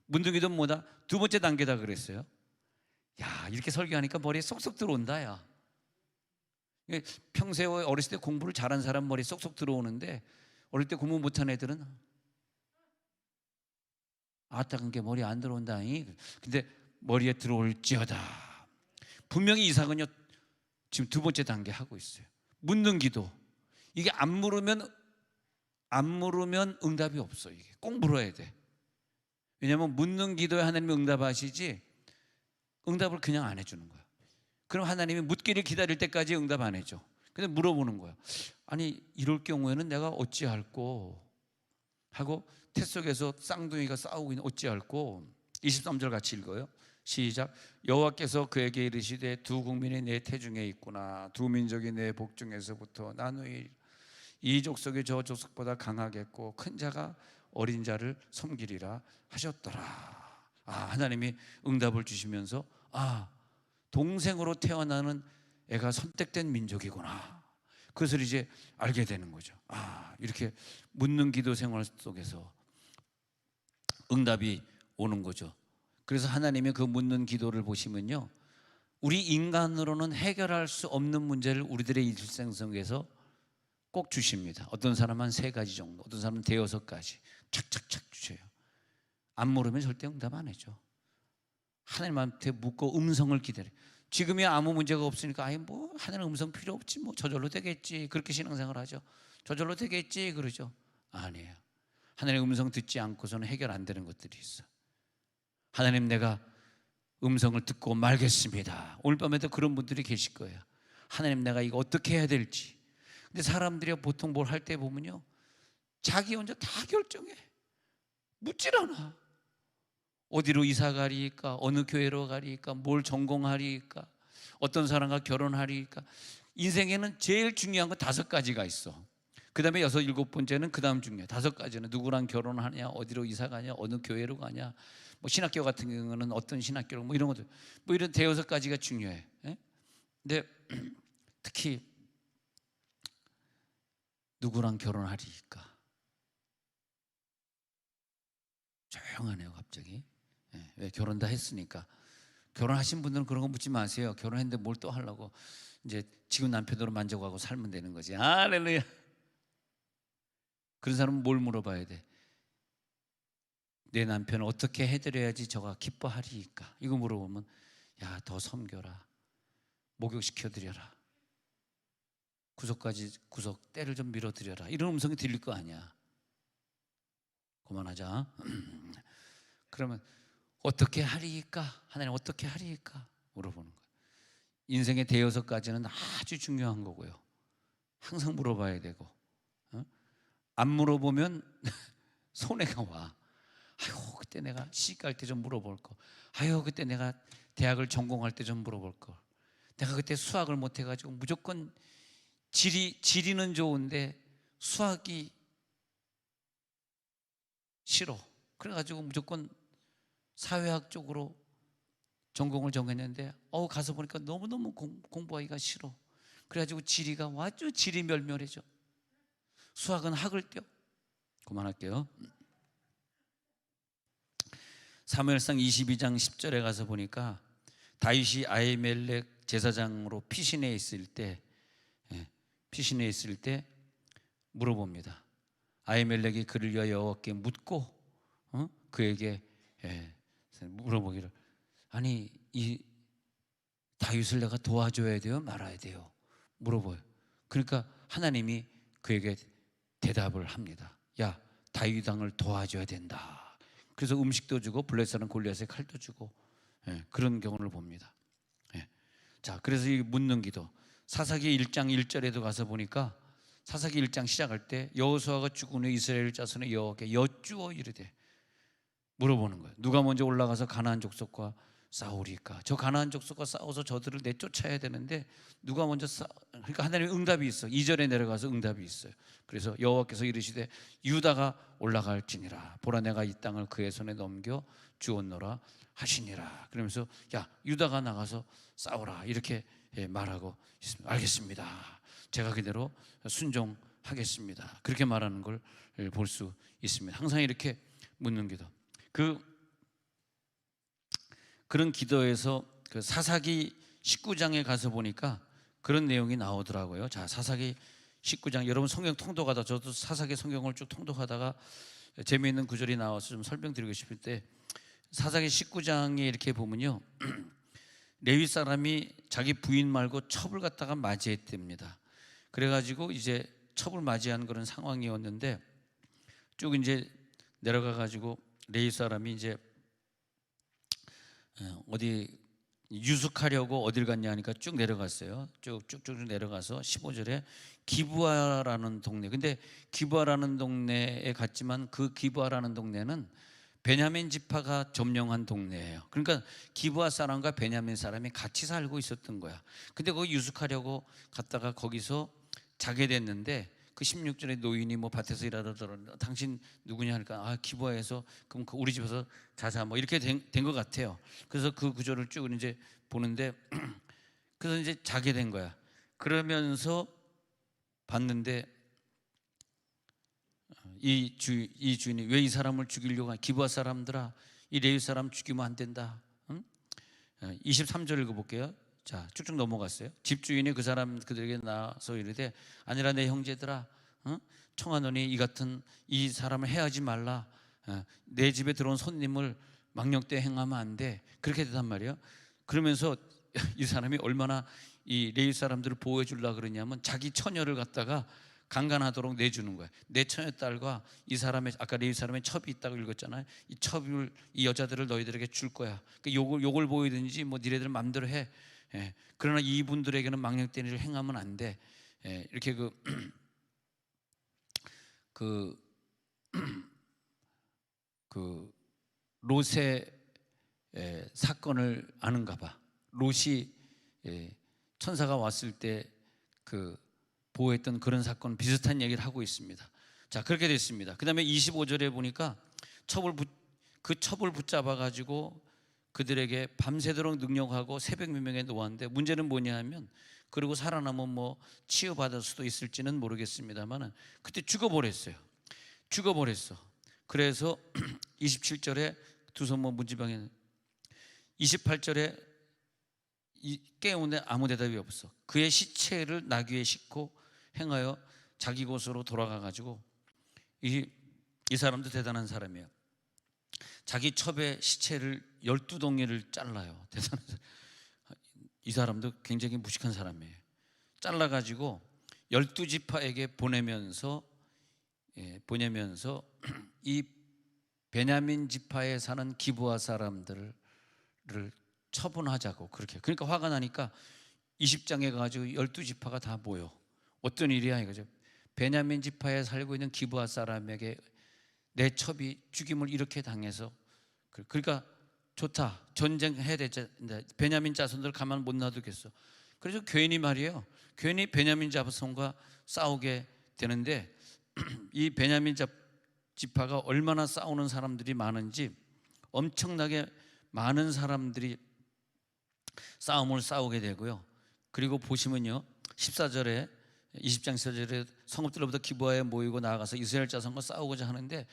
묻는 기도는 뭐다? 2번째 단계다 그랬어요. 야, 이렇게 설교하니까 머리에 쏙쏙 들어온다. 야, 평소에 어렸을 때 공부를 잘한 사람 머리에 쏙쏙 들어오는데 어릴 때 공부 못한 애들은 아따 게 머리에 안 들어온다. 근데 머리에 들어올지어다. 분명히 이삭은요 지금 2번째 단계 하고 있어요. 묻는 기도. 이게 안 물으면 응답이 없어. 이게 꼭 물어야 돼. 왜냐하면 묻는 기도에 하나님이 응답하시지 응답을 그냥 안 해주는 거야. 그럼 하나님이 묻기를 기다릴 때까지 응답 안 해줘. 근데 물어보는 거야. 아니 이럴 경우에는 내가 어찌할꼬 하고 태 속에서 쌍둥이가 싸우고 있는 어찌할꼬. 23절 같이 읽어요. 시작. 여호와께서 그에게 이르시되 두 국민이 내 태중에 있구나. 두 민족이 내 복중에서부터 나누이. 이 족속이 저 족속보다 강하겠고 큰 자가 어린 자를 섬기리라 하셨더라. 하나님이 응답을 주시면서 동생으로 태어나는 애가 선택된 민족이구나. 그것을 이제 알게 되는 거죠. 이렇게 묻는 기도 생활 속에서 응답이 오는 거죠. 그래서 하나님이 그 묻는 기도를 보시면요, 우리 인간으로는 해결할 수 없는 문제를 우리들의 일생 속에서 꼭 주십니다. 어떤 사람은 한 3가지 정도, 어떤 사람은 5-6가지 착착착 주셔요. 안 물으면 절대 응답 안 해줘. 하나님한테 묻고 음성을 기다려. 지금이 아무 문제가 없으니까 하나님 음성 필요 없지, 저절로 되겠지, 그렇게 신앙생활 하죠. 저절로 되겠지 그러죠. 아니에요. 하나님의 음성 듣지 않고서는 해결 안 되는 것들이 있어. 하나님, 내가 음성을 듣고 말겠습니다. 오늘 밤에도 그런 분들이 계실 거예요. 하나님, 내가 이거 어떻게 해야 될지. 근데 사람들이 보통 뭘 할 때 보면요, 자기 혼자 다 결정해. 묻질 않아. 어디로 이사 가리까, 어느 교회로 가리까, 뭘 전공하리까, 어떤 사람과 결혼하리까. 인생에는 제일 중요한 건 5가지가 있어. 그 다음에 6, 7번째는 그 다음 중요해. 5가지는 누구랑 결혼하냐, 어디로 이사 가냐, 어느 교회로 가냐, 신학교 같은 경우는 어떤 신학교로, 이런 것들, 이런 5-6가지가 중요해. 근데 특히 누구랑 결혼하리까 조용하네요 갑자기. 왜? 결혼 다 했으니까. 결혼하신 분들은 그런 거 묻지 마세요. 결혼했는데 뭘 또 하려고, 이제 지금 남편으로 만족하고 살면 되는 거지. 할렐루야. 그런 사람은 뭘 물어봐야 돼? 내 남편을 어떻게 해드려야지 저가 기뻐하리까? 이거 물어보면, 야, 더 섬겨라, 목욕시켜드려라, 구석 때를 좀 밀어드려라, 이런 음성이 들릴 거 아니야. 그만하자. 그러면 어떻게 하리까? 하나님 어떻게 하리까? 물어보는 거예요. 인생의 5-6가지는 아주 중요한 거고요. 항상 물어봐야 되고, 안 물어보면 손해가 와. 그때 내가 시집갈 때 좀 물어볼 거. 그때 내가 대학을 전공할 때 좀 물어볼 거. 내가 그때 수학을 못 해가지고 무조건 지리는 좋은데 수학이 싫어. 그래가지고 무조건 사회학 쪽으로 전공을 정했는데 가서 보니까 너무너무 공부하기가 싫어. 그래가지고 지리가 아주 지리멸멸해져. 수학은 학을 떼어. 그만할게요. 사무엘상 22장 10절에 가서 보니까 다윗이 아히멜렉 제사장으로 피신해 있을 때 물어봅니다. 아히멜렉이 그를 위하여 여호와께 묻고 그에게 물어보기를, 아니 이 다윗을 내가 도와줘야 돼요, 말아야 돼요? 물어봐요. 그러니까 하나님이 그에게 대답을 합니다. 야, 다윗 왕을 도와줘야 된다. 그래서 음식도 주고 블레셋은 골리앗에 칼도 주고, 그런 경우를 봅니다. 자, 그래서 이 묻는 기도, 사사기 1장 1절에도 가서 보니까 사사기 1장 시작할 때 여호수아가 죽은 후 이스라엘 자손의 여호와께 여쭈어 이르되, 물어보는 거예요. 누가 먼저 올라가서 가나안 족속과 싸우리까? 저 가나안 족속과 싸워서 저들을 내쫓아야 되는데 누가 먼저 그러니까 하나님의 응답이 있어. 2절에 내려가서 응답이 있어요. 그래서 여호와께서 이르시되 유다가 올라갈지니라, 보라 내가 이 땅을 그의 손에 넘겨 주었노라 하시니라. 그러면서 야, 유다가 나가서 싸우라, 이렇게 말하고 있습니다. 알겠습니다, 제가 그대로 순종하겠습니다, 그렇게 말하는 걸 볼 수 있습니다. 항상 이렇게 묻는 기도. 그런 기도에서 그 사사기 19장에 가서 보니까 그런 내용이 나오더라고요. 자, 사사기 19장, 여러분 성경 통독하다, 저도 사사기 성경을 쭉 통독하다가 재미있는 구절이 나와서 좀 설명드리고 싶을 때, 사사기 19장에 이렇게 보면요, 레위 사람이 자기 부인 말고 첩을 갖다가 맞이했답니다. 그래가지고 이제 첩을 맞이한 그런 상황이었는데, 쭉 이제 내려가 가지고 레위 사람이 이제 어디 유숙하려고 어딜 갔냐 하니까 쭉 내려갔어요. 쭉쭉쭉 내려가서 15절에 기브아라는 동네, 근데 기브아라는 동네에 갔지만 그 기브아라는 동네는 베냐민 지파가 점령한 동네예요. 그러니까 기브아 사람과 베냐민 사람이 같이 살고 있었던 거야. 근데 거기 유숙하려고 갔다가 거기서 자게 됐는데 그 16절에 노인이 뭐 밭에서 일하더라 당신 누구냐 하니까 아 기브아에서 그럼 우리 집에서 자자 뭐 이렇게 된 것 같아요. 그래서 그 구절을 쭉 이제 보는데 그래서 이제 자게 된 거야. 그러면서 봤는데 이 주인이 왜 이 사람을 죽이려고 하냐. 기브아 사람들아 이 레위 사람 죽이면 안 된다. 응? 23절 읽어볼게요. 자 쭉쭉 넘어갔어요. 집주인이 그 사람 그들에게 나서 이르되 아니라 내 형제들아 청하노니 이 같은 이 사람을 해하지 말라. 내 집에 들어온 손님을 망령되이 행하면 안 돼. 그렇게 되단 말이에요. 그러면서 이 사람이 얼마나 이 레위 사람들을 보호해 주려고 그러냐면 자기 처녀를 갖다가 강간하도록 내주는 거예요. 내 처녀 딸과 이 사람의 아까 레위 사람의 첩이 있다고 읽었잖아요. 이 첩을 이 여자들을 너희들에게 줄 거야. 그러니까 욕을 보이든지 뭐 니네들 마음대로 해. 그러나 이분들에게는 망령된 일을 행하면 안 돼. 이렇게 그 롯의 사건을 아는가 봐. 롯이 천사가 왔을 때 보호했던 그런 사건 비슷한 얘기를 하고 있습니다. 자 그렇게 됐습니다. 그 다음에 25절에 보니까 그 첩을 붙잡아 가지고 그들에게 밤새도록 능력하고 새벽 미명에 놓았는데 문제는 뭐냐 하면 그리고 살아남으면 뭐 치유받을 수도 있을지는 모르겠습니다만 그때 죽어버렸어. 그래서 27절에 두 손모 문지방에 28절에 깨우는데 아무 대답이 없어. 그의 시체를 나귀에 싣고 행하여 자기 곳으로 돌아가 가지고 이 사람도 대단한 사람이에요. 자기 첩의 시체를 12덩이를 잘라요. 대단한 사람. 이 사람도 굉장히 무식한 사람이에요. 잘라 가지고 12지파에게 보내면서 이 베냐민 지파에 사는 기브아 사람들을 처분하자고 그렇게. 그러니까 화가 나니까 20장에 가가지고 12지파가 다 모여. 어떤 일이야 이거죠. 베냐민 지파에 살고 있는 기브아 사람에게 내 첩이 죽임을 이렇게 당해서 그러니까 좋다. 전쟁해야 되는데 베냐민 자손들 가만 못 놔두겠어. 그래서 괜히 말이에요. 괜히 베냐민 자손과 싸우게 되는데 이 베냐민 지파가 얼마나 싸우는 사람들이 많은지 엄청나게 많은 사람들이 싸움을 싸우게 되고요. 그리고 보시면요 14절에 20장 14절에 성읍들로부터 기브아에 모이고 나아가서 이스라엘 자손과 싸우고자 하는데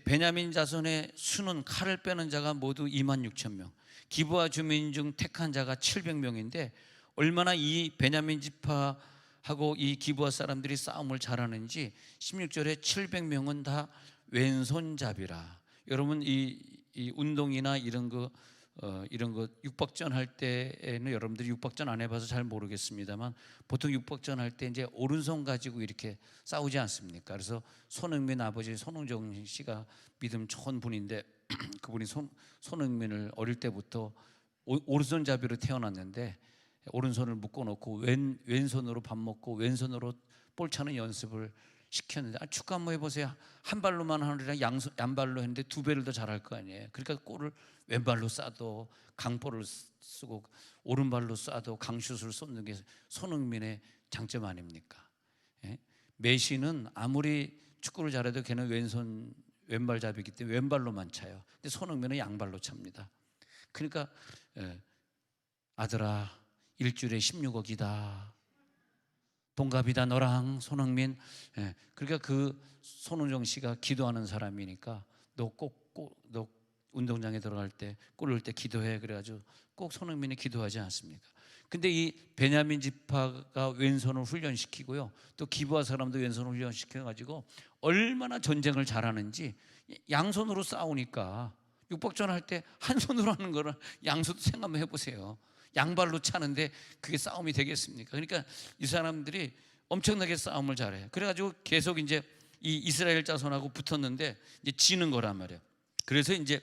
베냐민 자손의 수는 칼을 빼는 자가 모두 26,000명, 기브아 주민 중 택한 자가 700명인데 얼마나 이 베냐민 지파하고 이 기브아 사람들이 싸움을 잘하는지 16절에 700명은 다 왼손잡이라. 여러분 이 운동이나 이런 거 육박전 할 때에는 여러분들이 육박전 안 해봐서 잘 모르겠습니다만 보통 육박전 할 때 이제 오른손 가지고 이렇게 싸우지 않습니까? 그래서 손흥민 아버지 손흥정 씨가 믿음 좋은 분인데 그분이 손흥민을 어릴 때부터 오른손잡이로 태어났는데 오른손을 묶어놓고 왼손으로 밥 먹고 왼손으로 볼 차는 연습을 시켰는데 축구 한번 해보세요. 한 발로만 하느라 양발로 했는데 두 배를 더 잘할 거 아니에요. 그러니까 골을 왼발로 쏴도 강볼을 쓰고 오른발로 쏴도 강슛을 쏟는 게 손흥민의 장점 아닙니까? 메시는 아무리 축구를 잘해도 걔는 왼발잡이기 때문에 왼발로만 차요. 근데 손흥민은 양발로 찹니다. 그러니까 아들아 일주일에 16억이다. 동갑이다 너랑 손흥민. 그러니까 그 손흥정 씨가 기도하는 사람이니까 너 운동장에 들어갈 때 골 넣을 때 기도해. 그래가지고 꼭 손흥민이 기도하지 않습니까? 근데 이 베냐민 지파가 왼손을 훈련시키고요 또 기브아 사람도 왼손을 훈련시켜가지고 얼마나 전쟁을 잘하는지 양손으로 싸우니까 육박전 할 때 한 손으로 하는 거를 양손도 생각만 해보세요. 양발로 차는데 그게 싸움이 되겠습니까? 그러니까 이 사람들이 엄청나게 싸움을 잘해요. 그래가지고 계속 이제 이 이스라엘 자손하고 붙었는데 이제 지는 거란 말이에요. 그래서 이제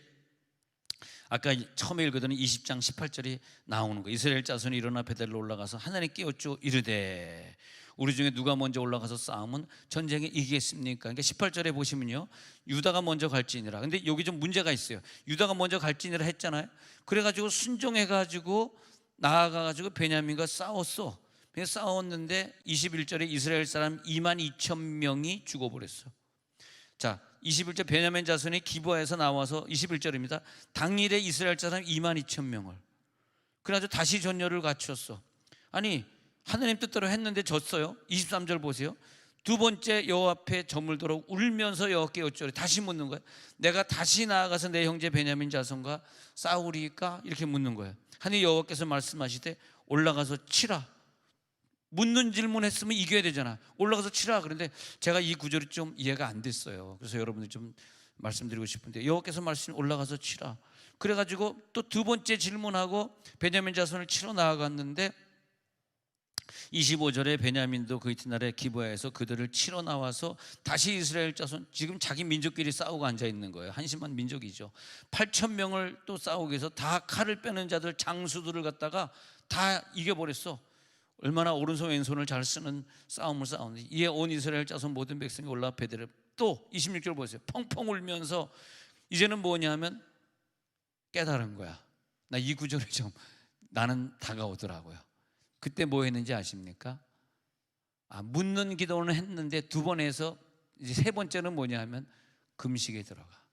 아까 처음에 읽었던 20장 18절이 나오는 거예요. 이스라엘 자손이 일어나 베델로 올라가서 하나님께 여쭈 이르되 우리 중에 누가 먼저 올라가서 싸우면 전쟁에 이기겠습니까? 그러니까 18절에 보시면요, 유다가 먼저 갈지니라. 근데 여기 좀 문제가 있어요. 유다가 먼저 갈지니라 했잖아요. 그래가지고 순종해가지고 나아가가지고 베냐민과 싸웠어. 싸웠는데 21절에 이스라엘 사람 22,000명이 죽어버렸어. 자, 21절 베냐민 자손이 기브아에서 나와서 21절입니다. 당일에 이스라엘 사람 22,000명을 그래가지고 다시 전열을 갖췄어. 아니, 하나님 뜻대로 했는데 졌어요. 23절 보세요. 두 번째 여호와 앞에 저물도록 울면서 여호와께 여쭈리. 다시 묻는 거예요. 내가 다시 나아가서 내 형제 베냐민 자손과 싸우리까? 이렇게 묻는 거예요. 하나님 여호와께서 말씀하시되 올라가서 치라. 묻는 질문 했으면 이겨야 되잖아. 올라가서 치라. 그런데 제가 이 구절이 좀 이해가 안 됐어요. 그래서 여러분들 좀 말씀드리고 싶은데, 여호와께서 말씀 올라가서 치라. 그래가지고 또 두 번째 질문하고 베냐민 자손을 치러 나아갔는데 25절에 베냐민도 그 이튿날에 기브아에서 그들을 치러 나와서 다시 이스라엘 자손, 지금 자기 민족끼리 싸우고 앉아 있는 거예요. 한심한 민족이죠. 8,000명을 또 싸우기 위해서 다 칼을 빼는 자들, 장수들을 갖다가 다 이겨버렸어. 얼마나 오른손 왼손을 잘 쓰는 싸움을 싸우는지. 이에 온 이스라엘 자손 모든 백성이 올라 베델에, 또 26절 보세요. 펑펑 울면서 이제는 뭐냐면 깨달은 거야. 나 이 구절이 좀 나는 다가오더라고요. 그때 뭐 했는지 아십니까? 묻는 기도는 했는데 두 번 해서 이제 세 번째는 뭐냐 하면 금식에 들어가.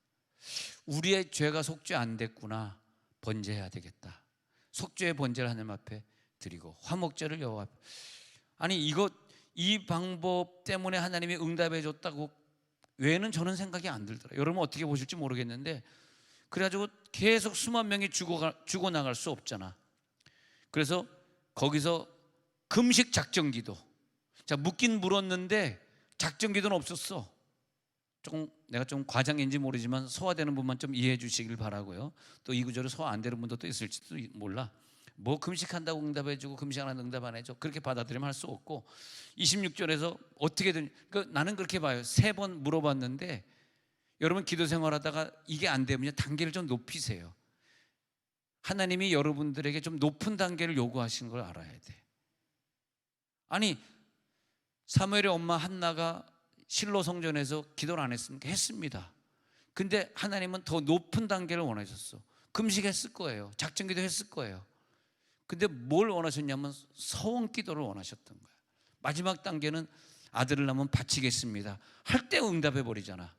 우리의 죄가 속죄 안 됐구나. 번제해야 되겠다. 속죄의 번제를 하나님 앞에 드리고 화목제를 여호와 앞에. 아니, 이 방법 때문에 하나님이 응답해 줬다고 외에는 저는 생각이 안 들더라고요. 여러분 어떻게 보실지 모르겠는데, 그래가지고 계속 수만 명이 죽어나갈 수 없잖아. 그래서 거기서 금식 작정기도. 자, 묻긴 물었는데 작정기도는 없었어. 내가 좀 과장인지 모르지만 소화되는 분만 좀 이해해 주시길 바라고요. 또 이 구절을 소화 안 되는 분도 또 있을지도 몰라. 뭐 금식한다고 응답해 주고 금식 안 한다고 응답 안 해줘, 그렇게 받아들이면 할 수 없고, 26절에서 어떻게든, 나는 그렇게 봐요. 3번 물어봤는데 여러분 기도 생활하다가 이게 안 되면 단계를 좀 높이세요. 하나님이 여러분들에게 좀 높은 단계를 요구하시는 걸 알아야 돼. 아니, 사무엘의 엄마 한나가 실로 성전에서 기도를 안 했습니까? 했습니다. 근데 하나님은 더 높은 단계를 원하셨어. 금식했을 거예요. 작정기도 했을 거예요. 근데 뭘 원하셨냐면 서원 기도를 원하셨던 거예요. 마지막 단계는 아들을 낳으면 바치겠습니다 할 때 응답해 버리잖아.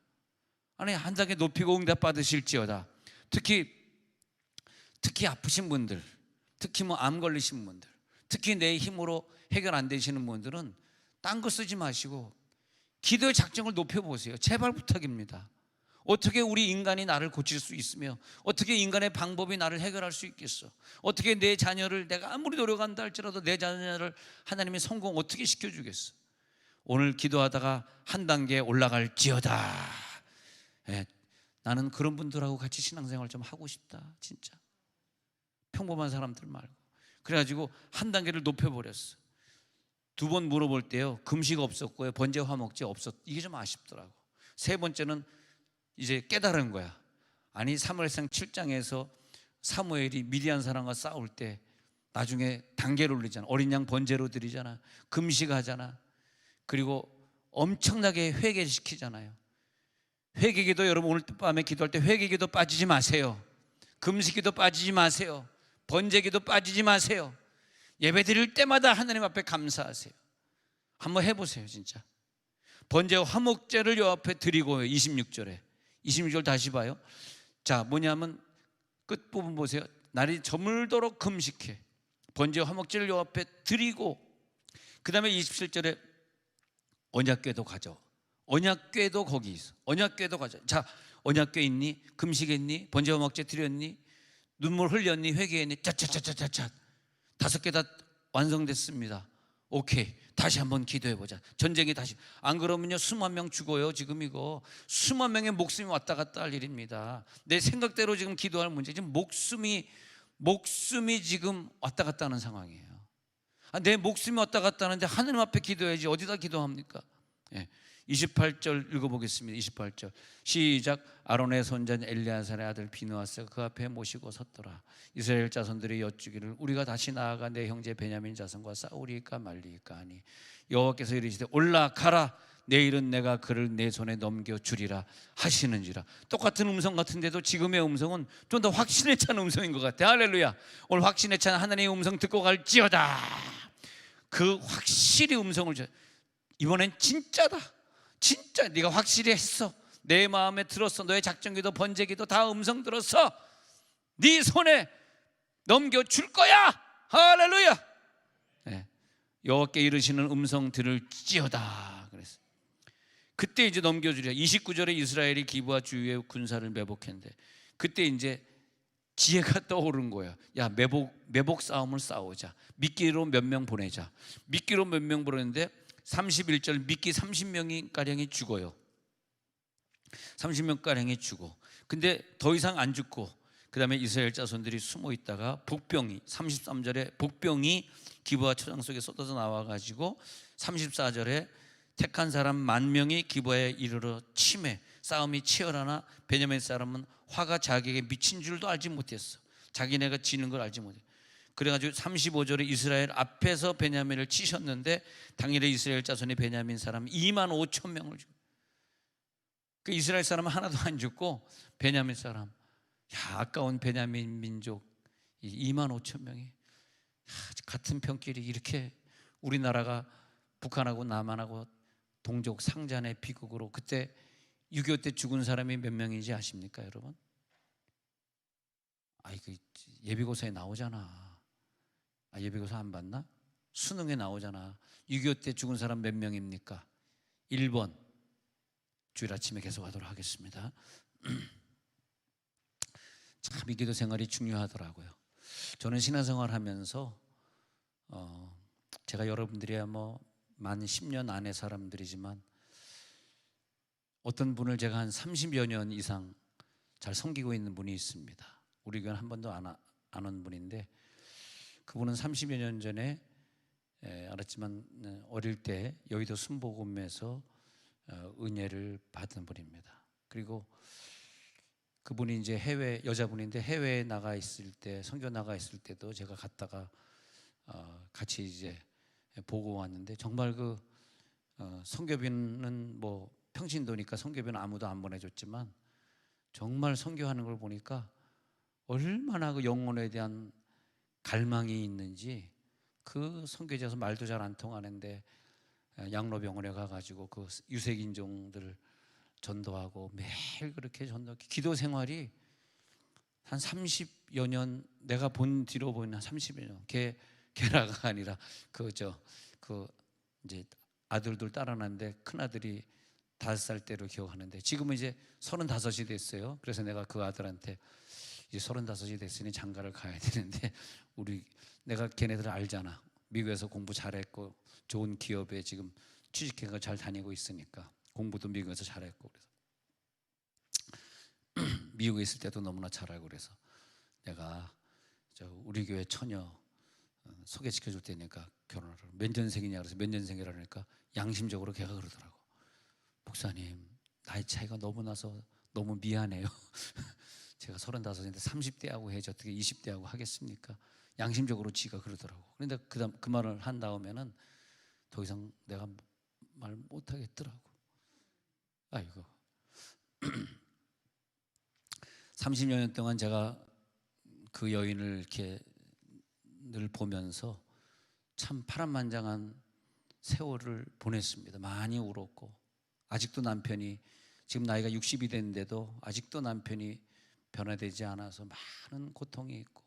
아니, 한 단계 높이고 응답 받으실지어다. 특히 아프신 분들, 특히 뭐 암 걸리신 분들, 특히 내 힘으로 해결 안 되시는 분들은 딴 거 쓰지 마시고 기도의 작정을 높여보세요. 제발 부탁입니다. 어떻게 우리 인간이 나를 고칠 수 있으며 어떻게 인간의 방법이 나를 해결할 수 있겠어? 어떻게 내 자녀를, 내가 아무리 노력한다 할지라도 내 자녀를 하나님이 성공 어떻게 시켜주겠어? 오늘 기도하다가 한 단계 올라갈지어다. 나는 그런 분들하고 같이 신앙생활 좀 하고 싶다. 진짜 평범한 사람들 말고. 그래가지고 한 단계를 높여버렸어. 두 번 물어볼 때요, 금식 없었고요, 번제 화목제 없었. 이게 좀 아쉽더라고. 세 번째는 이제 깨달은 거야. 아니, 사무엘상 7장에서 사무엘이 미디안 사람과 싸울 때 나중에 단계를 올리잖아. 어린 양 번제로 드리잖아. 금식하잖아. 그리고 엄청나게 회개시키잖아요. 회개기도, 여러분 오늘 밤에 기도할 때 회개기도 빠지지 마세요. 금식기도 빠지지 마세요. 번제기도 빠지지 마세요. 예배 드릴 때마다 하나님 앞에 감사하세요. 한번 해보세요. 진짜 번제와 화목제를 요 앞에 드리고요. 26절 다시 봐요. 자, 뭐냐면 끝부분 보세요. 날이 저물도록 금식해 번제와 화목제를 요 앞에 드리고, 그 다음에 27절에 언약궤도 가져. 언약궤도 거기 있어. 언약궤도 가져. 자, 언약궤 있니? 금식했니? 번제와 화목제 드렸니? 눈물 흘렸니? 회개했니? 짜짜짜짜짜 5개 다 완성됐습니다. 오케이, 다시 한번 기도해보자. 전쟁이 다시. 안 그러면요 수만 명 죽어요. 지금 이거 수만 명의 목숨이 왔다 갔다 할 일입니다. 내 생각대로 지금 기도할 문제, 지금 목숨이 지금 왔다 갔다 하는 상황이에요. 내 목숨이 왔다 갔다 하는데 하느님 앞에 기도해야지 어디다 기도합니까? 예. 28절 읽어보겠습니다. 28절 시작. 아론의 손자 엘리아살의 아들 비느하스가 그 앞에 모시고 섰더라. 이스라엘 자손들이 여쭈기를 우리가 다시 나아가 내 형제 베냐민 자손과 싸우리까 말리까 하니 여호와께서 이르시되 올라가라. 내일은 내가 그를 내 손에 넘겨주리라 하시는지라. 똑같은 음성 같은데도 지금의 음성은 좀 더 확신에 찬 음성인 것 같아요. 할렐루야. 오늘 확신에 찬 하나님의 음성 듣고 갈지어다. 그 확실히 음성을 이번엔 진짜다. 진짜 네가 확실히 했어. 내 마음에 들었어. 너의 작정기도 번제기도 다 음성 들었어. 네 손에 넘겨줄 거야. 할렐루야. 네. 여호와께 이르시는 음성 들을지어다. 그래서 그때 이제 넘겨주리라. 29절에 이스라엘이 기브와 주위의 군사를 매복했는데 그때 이제 지혜가 떠오른 거야. 야, 매복 싸움을 싸우자. 미끼로 몇 명 보내자. 미끼로 몇 명 보냈는데 31절 미끼 30명이 가량이 죽어요. 30명 가량이 죽어. 근데 더 이상 안 죽고 그다음에 이스라엘 자손들이 숨어 있다가 복병이 33절에 복병이 기브아 초장 속에 쏟아져 나와 가지고 34절에 택한 사람 10,000명이 기브아에 이르러 침해 싸움이 치열하나 베냐민 사람은 화가 자기에게 미친 줄도 알지 못했어. 자기네가 지는 걸 알지 못해. 그래가지고 35절에 이스라엘 앞에서 베냐민을 치셨는데 당일에 이스라엘 자손이 베냐민 사람 25,000명을 죽고 그 이스라엘 사람은 하나도 안 죽고 베냐민 사람 야 아까운 베냐민 민족 25,000명이 같은 편끼리 이렇게 우리나라가 북한하고 남한하고 동족 상잔의 비극으로 그때 6.25 때 죽은 사람이 몇 명인지 아십니까 여러분? 그 예비고사에 나오잖아. 예비고사 안 봤나? 수능에 나오잖아. 6.25 때 죽은 사람 몇 명입니까? 1번. 주일 아침에 계속하도록 하겠습니다. 참 이 기도 생활이 중요하더라고요. 저는 신앙생활 하면서 제가 여러분들이야 만 10년 안의 사람들이지만 어떤 분을 제가 한 30여 년 이상 잘 섬기고 있는 분이 있습니다. 우리 교회는 한 번도 안 온 분인데 그분은 30여 년 전에 알았지만 어릴 때 여의도 순복음에서 은혜를 받은 분입니다. 그리고 그분이 이제 해외 여자분인데 해외에 나가 있을 때 선교 나가 있을 때도 제가 갔다가 같이 이제 보고 왔는데 정말 그 선교비는 평신도니까 선교비는 아무도 안 보내줬지만 정말 선교하는 걸 보니까 얼마나 그 영혼에 대한 갈망이 있는지 그 선교지에서 말도 잘 안 통하는데 양로병원에 가가지고 그 유색인종들을 전도하고 매일 그렇게 기도 생활이 한 30여 년 내가 본 뒤로 보면 한 30여 년 게라가 아니라 이제 아들들 따라났는데 큰 아들이 5살 때로 기억하는데 지금은 이제 35이 됐어요. 그래서 내가 그 아들한테 이제 35이 됐으니 장가를 가야 되는데 내가 걔네들을 알잖아. 미국에서 공부 잘했고 좋은 기업에 지금 취직해서 잘 다니고 있으니까 공부도 미국에서 잘했고 그래서 미국에 있을 때도 너무나 잘 알고 그래서 내가 우리 교회 처녀 소개시켜 줄 테니까 결혼하라고. 몇 년생이냐 그래서 몇 년생이라 그러니까 양심적으로 걔가 그러더라고. 목사님 나이 차이가 너무 나서 너무 미안해요. 제가 35인데 30대하고 해야지 어떻게 20대하고 하겠습니까? 양심적으로 지가 그러더라고. 그런데 그 말을 한 다음에는 더 이상 내가 말 못하겠더라고. 아이고 30여 년 동안 제가 그 여인을 이렇게 늘 보면서 참 파란만장한 세월을 보냈습니다. 많이 울었고 아직도 남편이 지금 나이가 60이 됐는데도 아직도 남편이 변화되지 않아서 많은 고통이 있고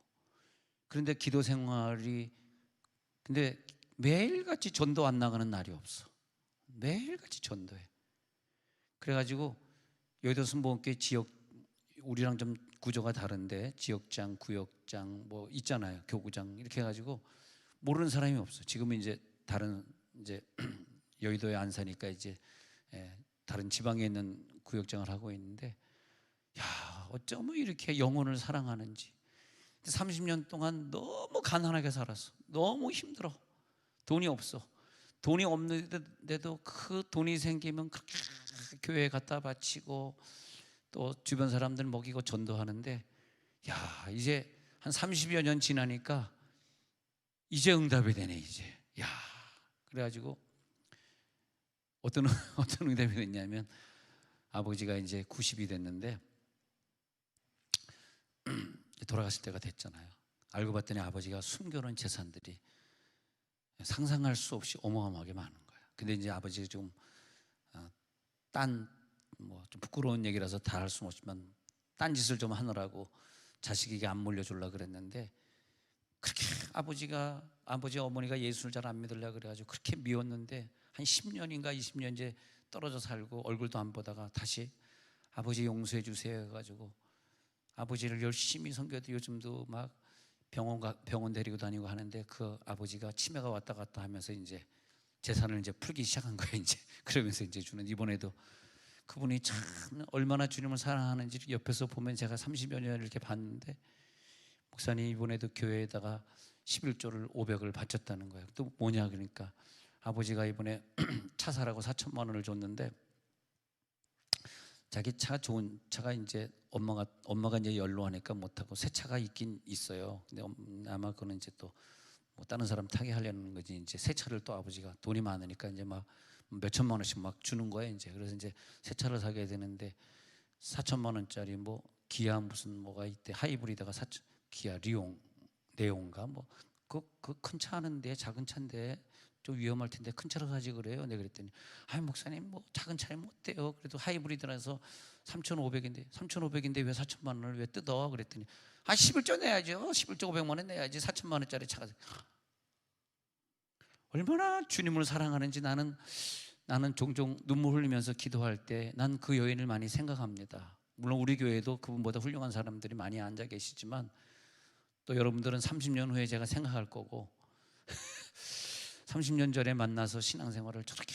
그런데 기도 생활이 근데 매일같이 전도 안 나가는 날이 없어. 매일같이 전도해. 그래가지고 여의도 순복음교회 지역 우리랑 좀 구조가 다른데 지역장, 구역장 있잖아요. 교구장 이렇게 해가지고 모르는 사람이 없어. 지금은 이제 다른 이제 여의도에 안 사니까 이제 다른 지방에 있는 구역장을 하고 있는데 야 어쩌면 이렇게 영혼을 사랑하는지. 30년 동안 너무 가난하게 살았어. 너무 힘들어. 돈이 없어. 돈이 없는데도 그 돈이 생기면 그렇게 교회에 갖다 바치고 또 주변 사람들 먹이고 전도하는데, 야, 이제 한 30여 년 지나니까 이제 응답이 되네 이제. 야, 그래가지고 어떤 어떤 응답이 됐냐면, 아버지가 이제 90이 됐는데 돌아가실 때가 됐잖아요. 알고 봤더니 아버지가 숨겨놓은 재산들이 상상할 수 없이 어마어마하게 많은 거예요. 근데 이제 아버지가 좀 뭐 좀 부끄러운 얘기라서 다 할 수는 없지만 딴 짓을 좀 하느라고 자식에게 안 물려주려고 그랬는데, 그렇게 아버지 어머니가 예수를 잘 안 믿으려고 그래가지고 그렇게 미웠는데, 한 10년인가 20년 이제 떨어져 살고 얼굴도 안 보다가 다시 아버지 용서해 주세요 해가지고 아버지를 열심히 섬겨도 요즘도 막 병원 데리고 다니고 하는데, 그 아버지가 치매가 왔다 갔다 하면서 이제 재산을 이제 풀기 시작한 거예요. 이제 그러면서 이제 주는, 이번에도 그분이 참 얼마나 주님을 사랑하는지 옆에서 보면 제가 30여 년을 이렇게 봤는데, 목사님 이번에도 교회에다가 11조를 500을 바쳤다는 거예요. 또 뭐냐 그러니까, 아버지가 이번에 차 사라고 4천만 원을 줬는데, 자기 차 좋은 차가 이제 엄마가 이제 연로하니까 못 타고 새 차가 있긴 있어요. 근데 아마 그거는 이제 또 뭐 다른 사람 타게 하려는 거지. 이제 새 차를 또 아버지가 돈이 많으니까 이제 막 몇 천만 원씩 막 주는 거예요. 이제 그래서 이제 새 차를 사게 되는데, 4천만 원짜리 뭐 기아 무슨 뭐가 있대, 하이브리드가 기아 네온가 뭐 그 큰 차 하는데, 작은 차인데 좀 위험할 텐데 큰 차로 사지 그래요. 내가 그랬더니, 아이 목사님 뭐 작은 차에 못 돼요. 그래도 하이브리드라서 3,500인데 왜 4천만 원을 왜 뜯어? 그랬더니, 아 11조 내야죠. 11조 500만 원 내야지. 4천만 원짜리 차가. 얼마나 주님을 사랑하는지 나는 종종 눈물 흘리면서 기도할 때 난 그 여인을 많이 생각합니다. 물론 우리 교회에도 그분보다 훌륭한 사람들이 많이 앉아 계시지만, 또 여러분들은 30년 후에 제가 생각할 거고 30년 전에 만나서 신앙생활을 저렇게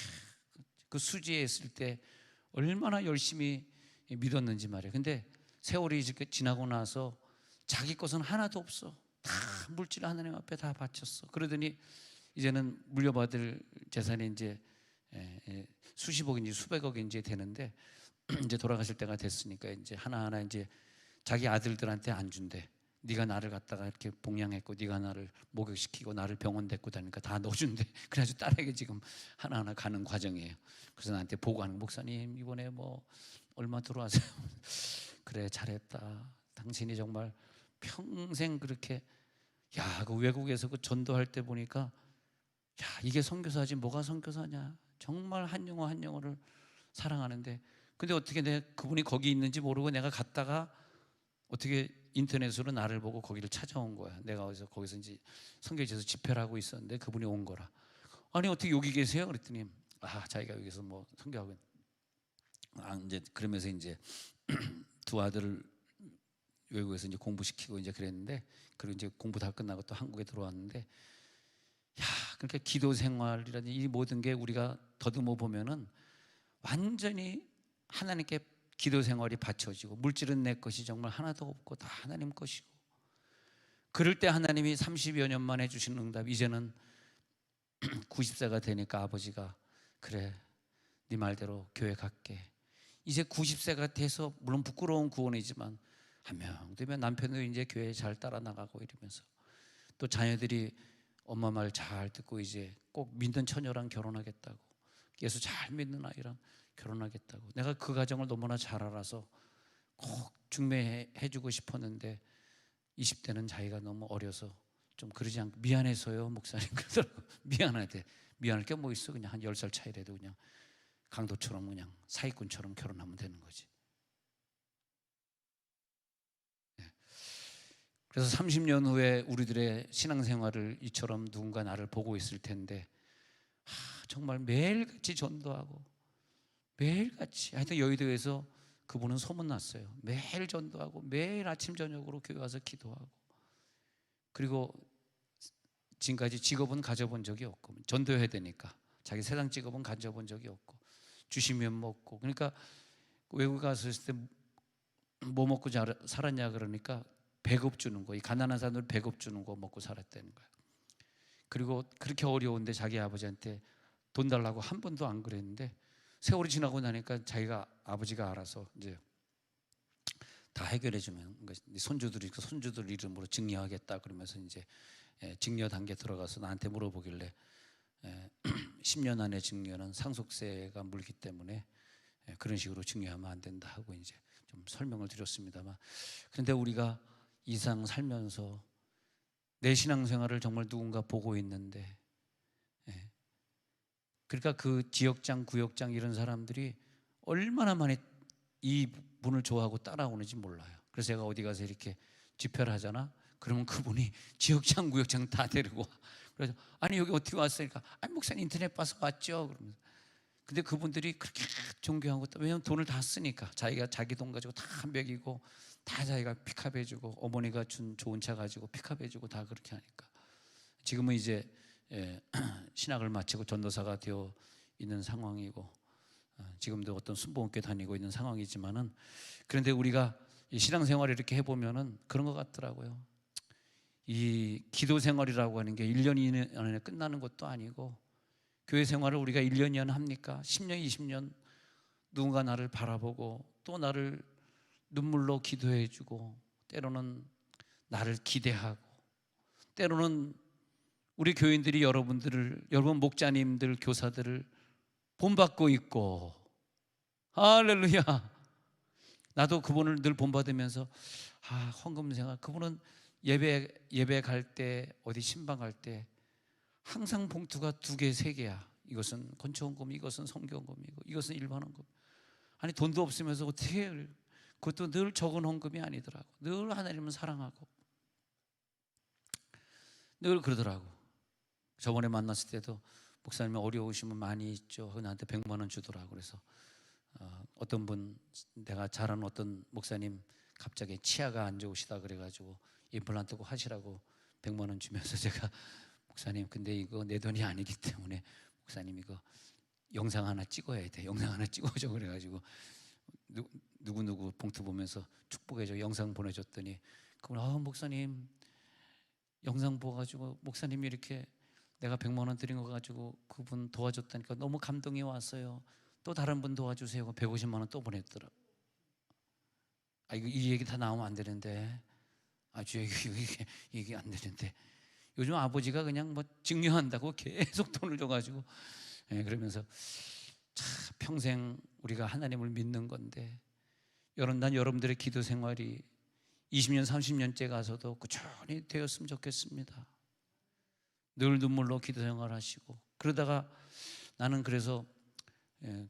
그 수지에 있을 때 얼마나 열심히 믿었는지 말이에요. 근데 세월이 지나고 나서 자기 것은 하나도 없어. 다 물질 하나님 앞에 다 바쳤어. 그러더니 이제는 물려받을 재산이 이제 수십억인지 수백억인지 되는데, 이제 돌아가실 때가 됐으니까 이제 하나하나 이제 자기 아들들한테 안 준대. 네가 나를 갖다가 이렇게 봉양했고, 네가 나를 목욕시키고 나를 병원 데리고 다니니까 다 넣어준대. 그래가지고 딸에게 지금 하나하나 가는 과정이에요. 그래서 나한테 보고하는, 목사님 이번에 뭐 얼마 들어와세요? 그래 잘했다. 당신이 정말 평생 그렇게, 야, 그 외국에서 그 전도할 때 보니까, 야, 이게 선교사지 뭐가 선교사냐. 정말 한 영혼 한 영혼을 사랑하는데, 근데 어떻게 내가 그분이 거기 있는지 모르고 내가 갔다가 어떻게 인터넷으로 나를 보고 거기를 찾아온 거야. 내가 거기서 이제 선교지에서 집회를 하고 있었는데 그분이 온 거라. 아니 어떻게 여기 계세요? 그랬더니, 아 자기가 여기서 뭐 선교하고 이제 그러면서 이제 두 아들을 외국에서 이제 공부시키고 이제 그랬는데, 그리고 이제 공부 다 끝나고 또 한국에 들어왔는데, 야, 그러니까 기도 생활이라든지 이 모든 게 우리가 더듬어 보면은 완전히 하나님께 기도 생활이 바쳐지고, 물질은 내 것이 정말 하나도 없고 다 하나님 것이고, 그럴 때 하나님이 30여 년 만에 주신 응답. 이제는 90세가 되니까 아버지가, 그래 네 말대로 교회 갈게. 이제 90세가 돼서 물론 부끄러운 구원이지만 한 명 되면 남편도 이제 교회에 잘 따라 나가고 이러면서, 또 자녀들이 엄마 말 잘 듣고 이제 꼭 믿는 처녀랑 결혼하겠다고, 예수 잘 믿는 아이랑 결혼하겠다고. 내가 그 가정을 너무나 잘 알아서 꼭 중매해주고 싶었는데, 20대는 자기가 너무 어려서 좀 그러지 않고, 미안해서요 목사님 그러더라고. 미안하대. 미안할 게 뭐 있어. 그냥 한 10살 차이라도 그냥 강도처럼 그냥 사기꾼처럼 결혼하면 되는 거지. 그래서 30년 후에 우리들의 신앙생활을 이처럼 누군가 나를 보고 있을 텐데, 정말 매일같이 전도하고 매일같이, 하여튼 여의도에서 그분은 소문났어요. 매일 전도하고 매일 아침 저녁으로 교회 와서 기도하고, 그리고 지금까지 직업은 가져본 적이 없고, 전도해야 되니까 자기 세상 직업은 가져본 적이 없고, 주시면 먹고. 그러니까 외국 가서 있을 때 뭐 먹고 살았냐 그러니까 배급 주는 거, 이 가난한 사람들 배급 주는 거 먹고 살았다는 거예요. 그리고 그렇게 어려운데 자기 아버지한테 돈 달라고 한 번도 안 그랬는데 세월이 지나고 나니까 자기가 아버지가 알아서 이제 다 해결해 주면 손주들 이름으로 증여하겠다 그러면서 이제 증여 단계 들어가서 나한테 물어보길래 10년 안에 증여는 상속세가 물기 때문에 그런 식으로 증여하면 안 된다 하고 이제 좀 설명을 드렸습니다만, 그런데 우리가 이상 살면서 내 신앙생활을 정말 누군가 보고 있는데, 그러니까 그 지역장 구역장 이런 사람들이 얼마나 많이 이 분을 좋아하고 따라오는지 몰라요. 그래서 제가 어디 가서 이렇게 집회를 하잖아. 그러면 그분이 지역장 구역장 다 데리고 와. 그래서 아니 여기 어떻게 왔으니까 아니 목사님 인터넷 봐서 왔죠. 그러면서. 근데 그분들이 그렇게 존경하고, 왜냐면 돈을 다 쓰니까 자기가 자기 돈 가지고 다 먹이고 다 자기가 픽업해주고 어머니가 준 좋은 차 가지고 픽업해주고 다 그렇게 하니까 지금은 이제 신학을 마치고 전도사가 되어 있는 상황이고 지금도 어떤 순복음교회 다니고 있는 상황이지만은, 그런데 우리가 이 신앙생활을 이렇게 해보면은 그런 것 같더라고요. 이 기도 생활이라고 하는 게 1년, 2년 안에 끝나는 것도 아니고, 교회 생활을 우리가 1년, 2년 합니까? 10년, 20년 누군가 나를 바라보고 또 나를 눈물로 기도해주고 때로는 나를 기대하고, 때로는 우리 교인들이 여러분 목자님들, 교사들을 본받고 있고, 할렐루야. 나도 그분을 늘 본받으면서 헌금 생활, 그분은 예배 갈 때, 어디 신방 갈 때 항상 봉투가 2개, 3개야. 이것은 건축헌금, 이것은 성경헌금이고, 이것은 일반 헌금. 아니 돈도 없으면서 어떻게 해요? 그것도 늘 적은 헌금이 아니더라고. 늘 하나님을 사랑하고 늘 그러더라고. 저번에 만났을 때도 목사님이 어려우시면 많이 있죠. 나한테 100만 원 주더라고. 그래서 어떤 분, 내가 잘 아는 어떤 목사님 갑자기 치아가 안 좋으시다 그래가지고 임플란트 꼭 하시라고 100만 원 주면서 제가 목사님 근데 이거 내 돈이 아니기 때문에 목사님 이거 영상 하나 찍어야 돼. 영상 하나 찍어줘. 그래가지고 누구 봉투 보면서 축복해줘 영상 보내줬더니 그분 목사님 영상 보가지고 목사님이 이렇게 내가 100만 원 드린 거 가지고 그분 도와줬다니까 너무 감동이 왔어요. 또 다른 분 도와주세요. 150만 원 또 보냈더라. 이거 이 얘기 다 나오면 안 되는데, 이게 안 되는데, 요즘 아버지가 그냥 뭐 증여한다고 계속 돈을 줘가지고 그러면서 참 평생 우리가 하나님을 믿는 건데, 난 여러분들의 기도 생활이 20년 30년째 가서도 꾸준히 되었으면 좋겠습니다. 늘 눈물로 기도 생활하시고, 그러다가 나는 그래서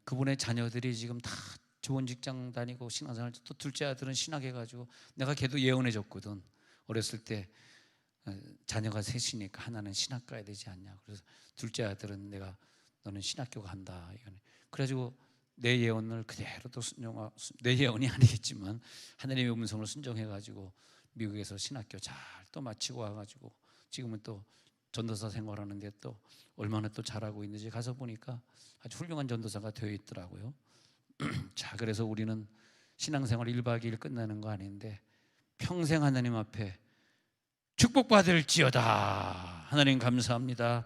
그분의 자녀들이 지금 다 좋은 직장 다니고 신앙생활, 또 둘째 아들은 신학해가지고 내가 걔도 예언해줬거든. 어렸을 때 자녀가 셋이니까 하나는 신학 가야 되지 않냐. 그래서 둘째 아들은 너는 신학교 간다. 그래가지고 내 예언을 그대로 또 내 예언이 아니겠지만 하나님의 음성을 순종해가지고 미국에서 신학교 잘 또 마치고 와가지고 지금은 또 전도사 생활하는데 또 얼마나 또 잘하고 있는지 가서 보니까 아주 훌륭한 전도사가 되어 있더라고요. 자, 그래서 우리는 신앙생활 1박 2일 끝나는 거 아닌데 평생 하나님 앞에 축복받을지어다. 하나님 감사합니다.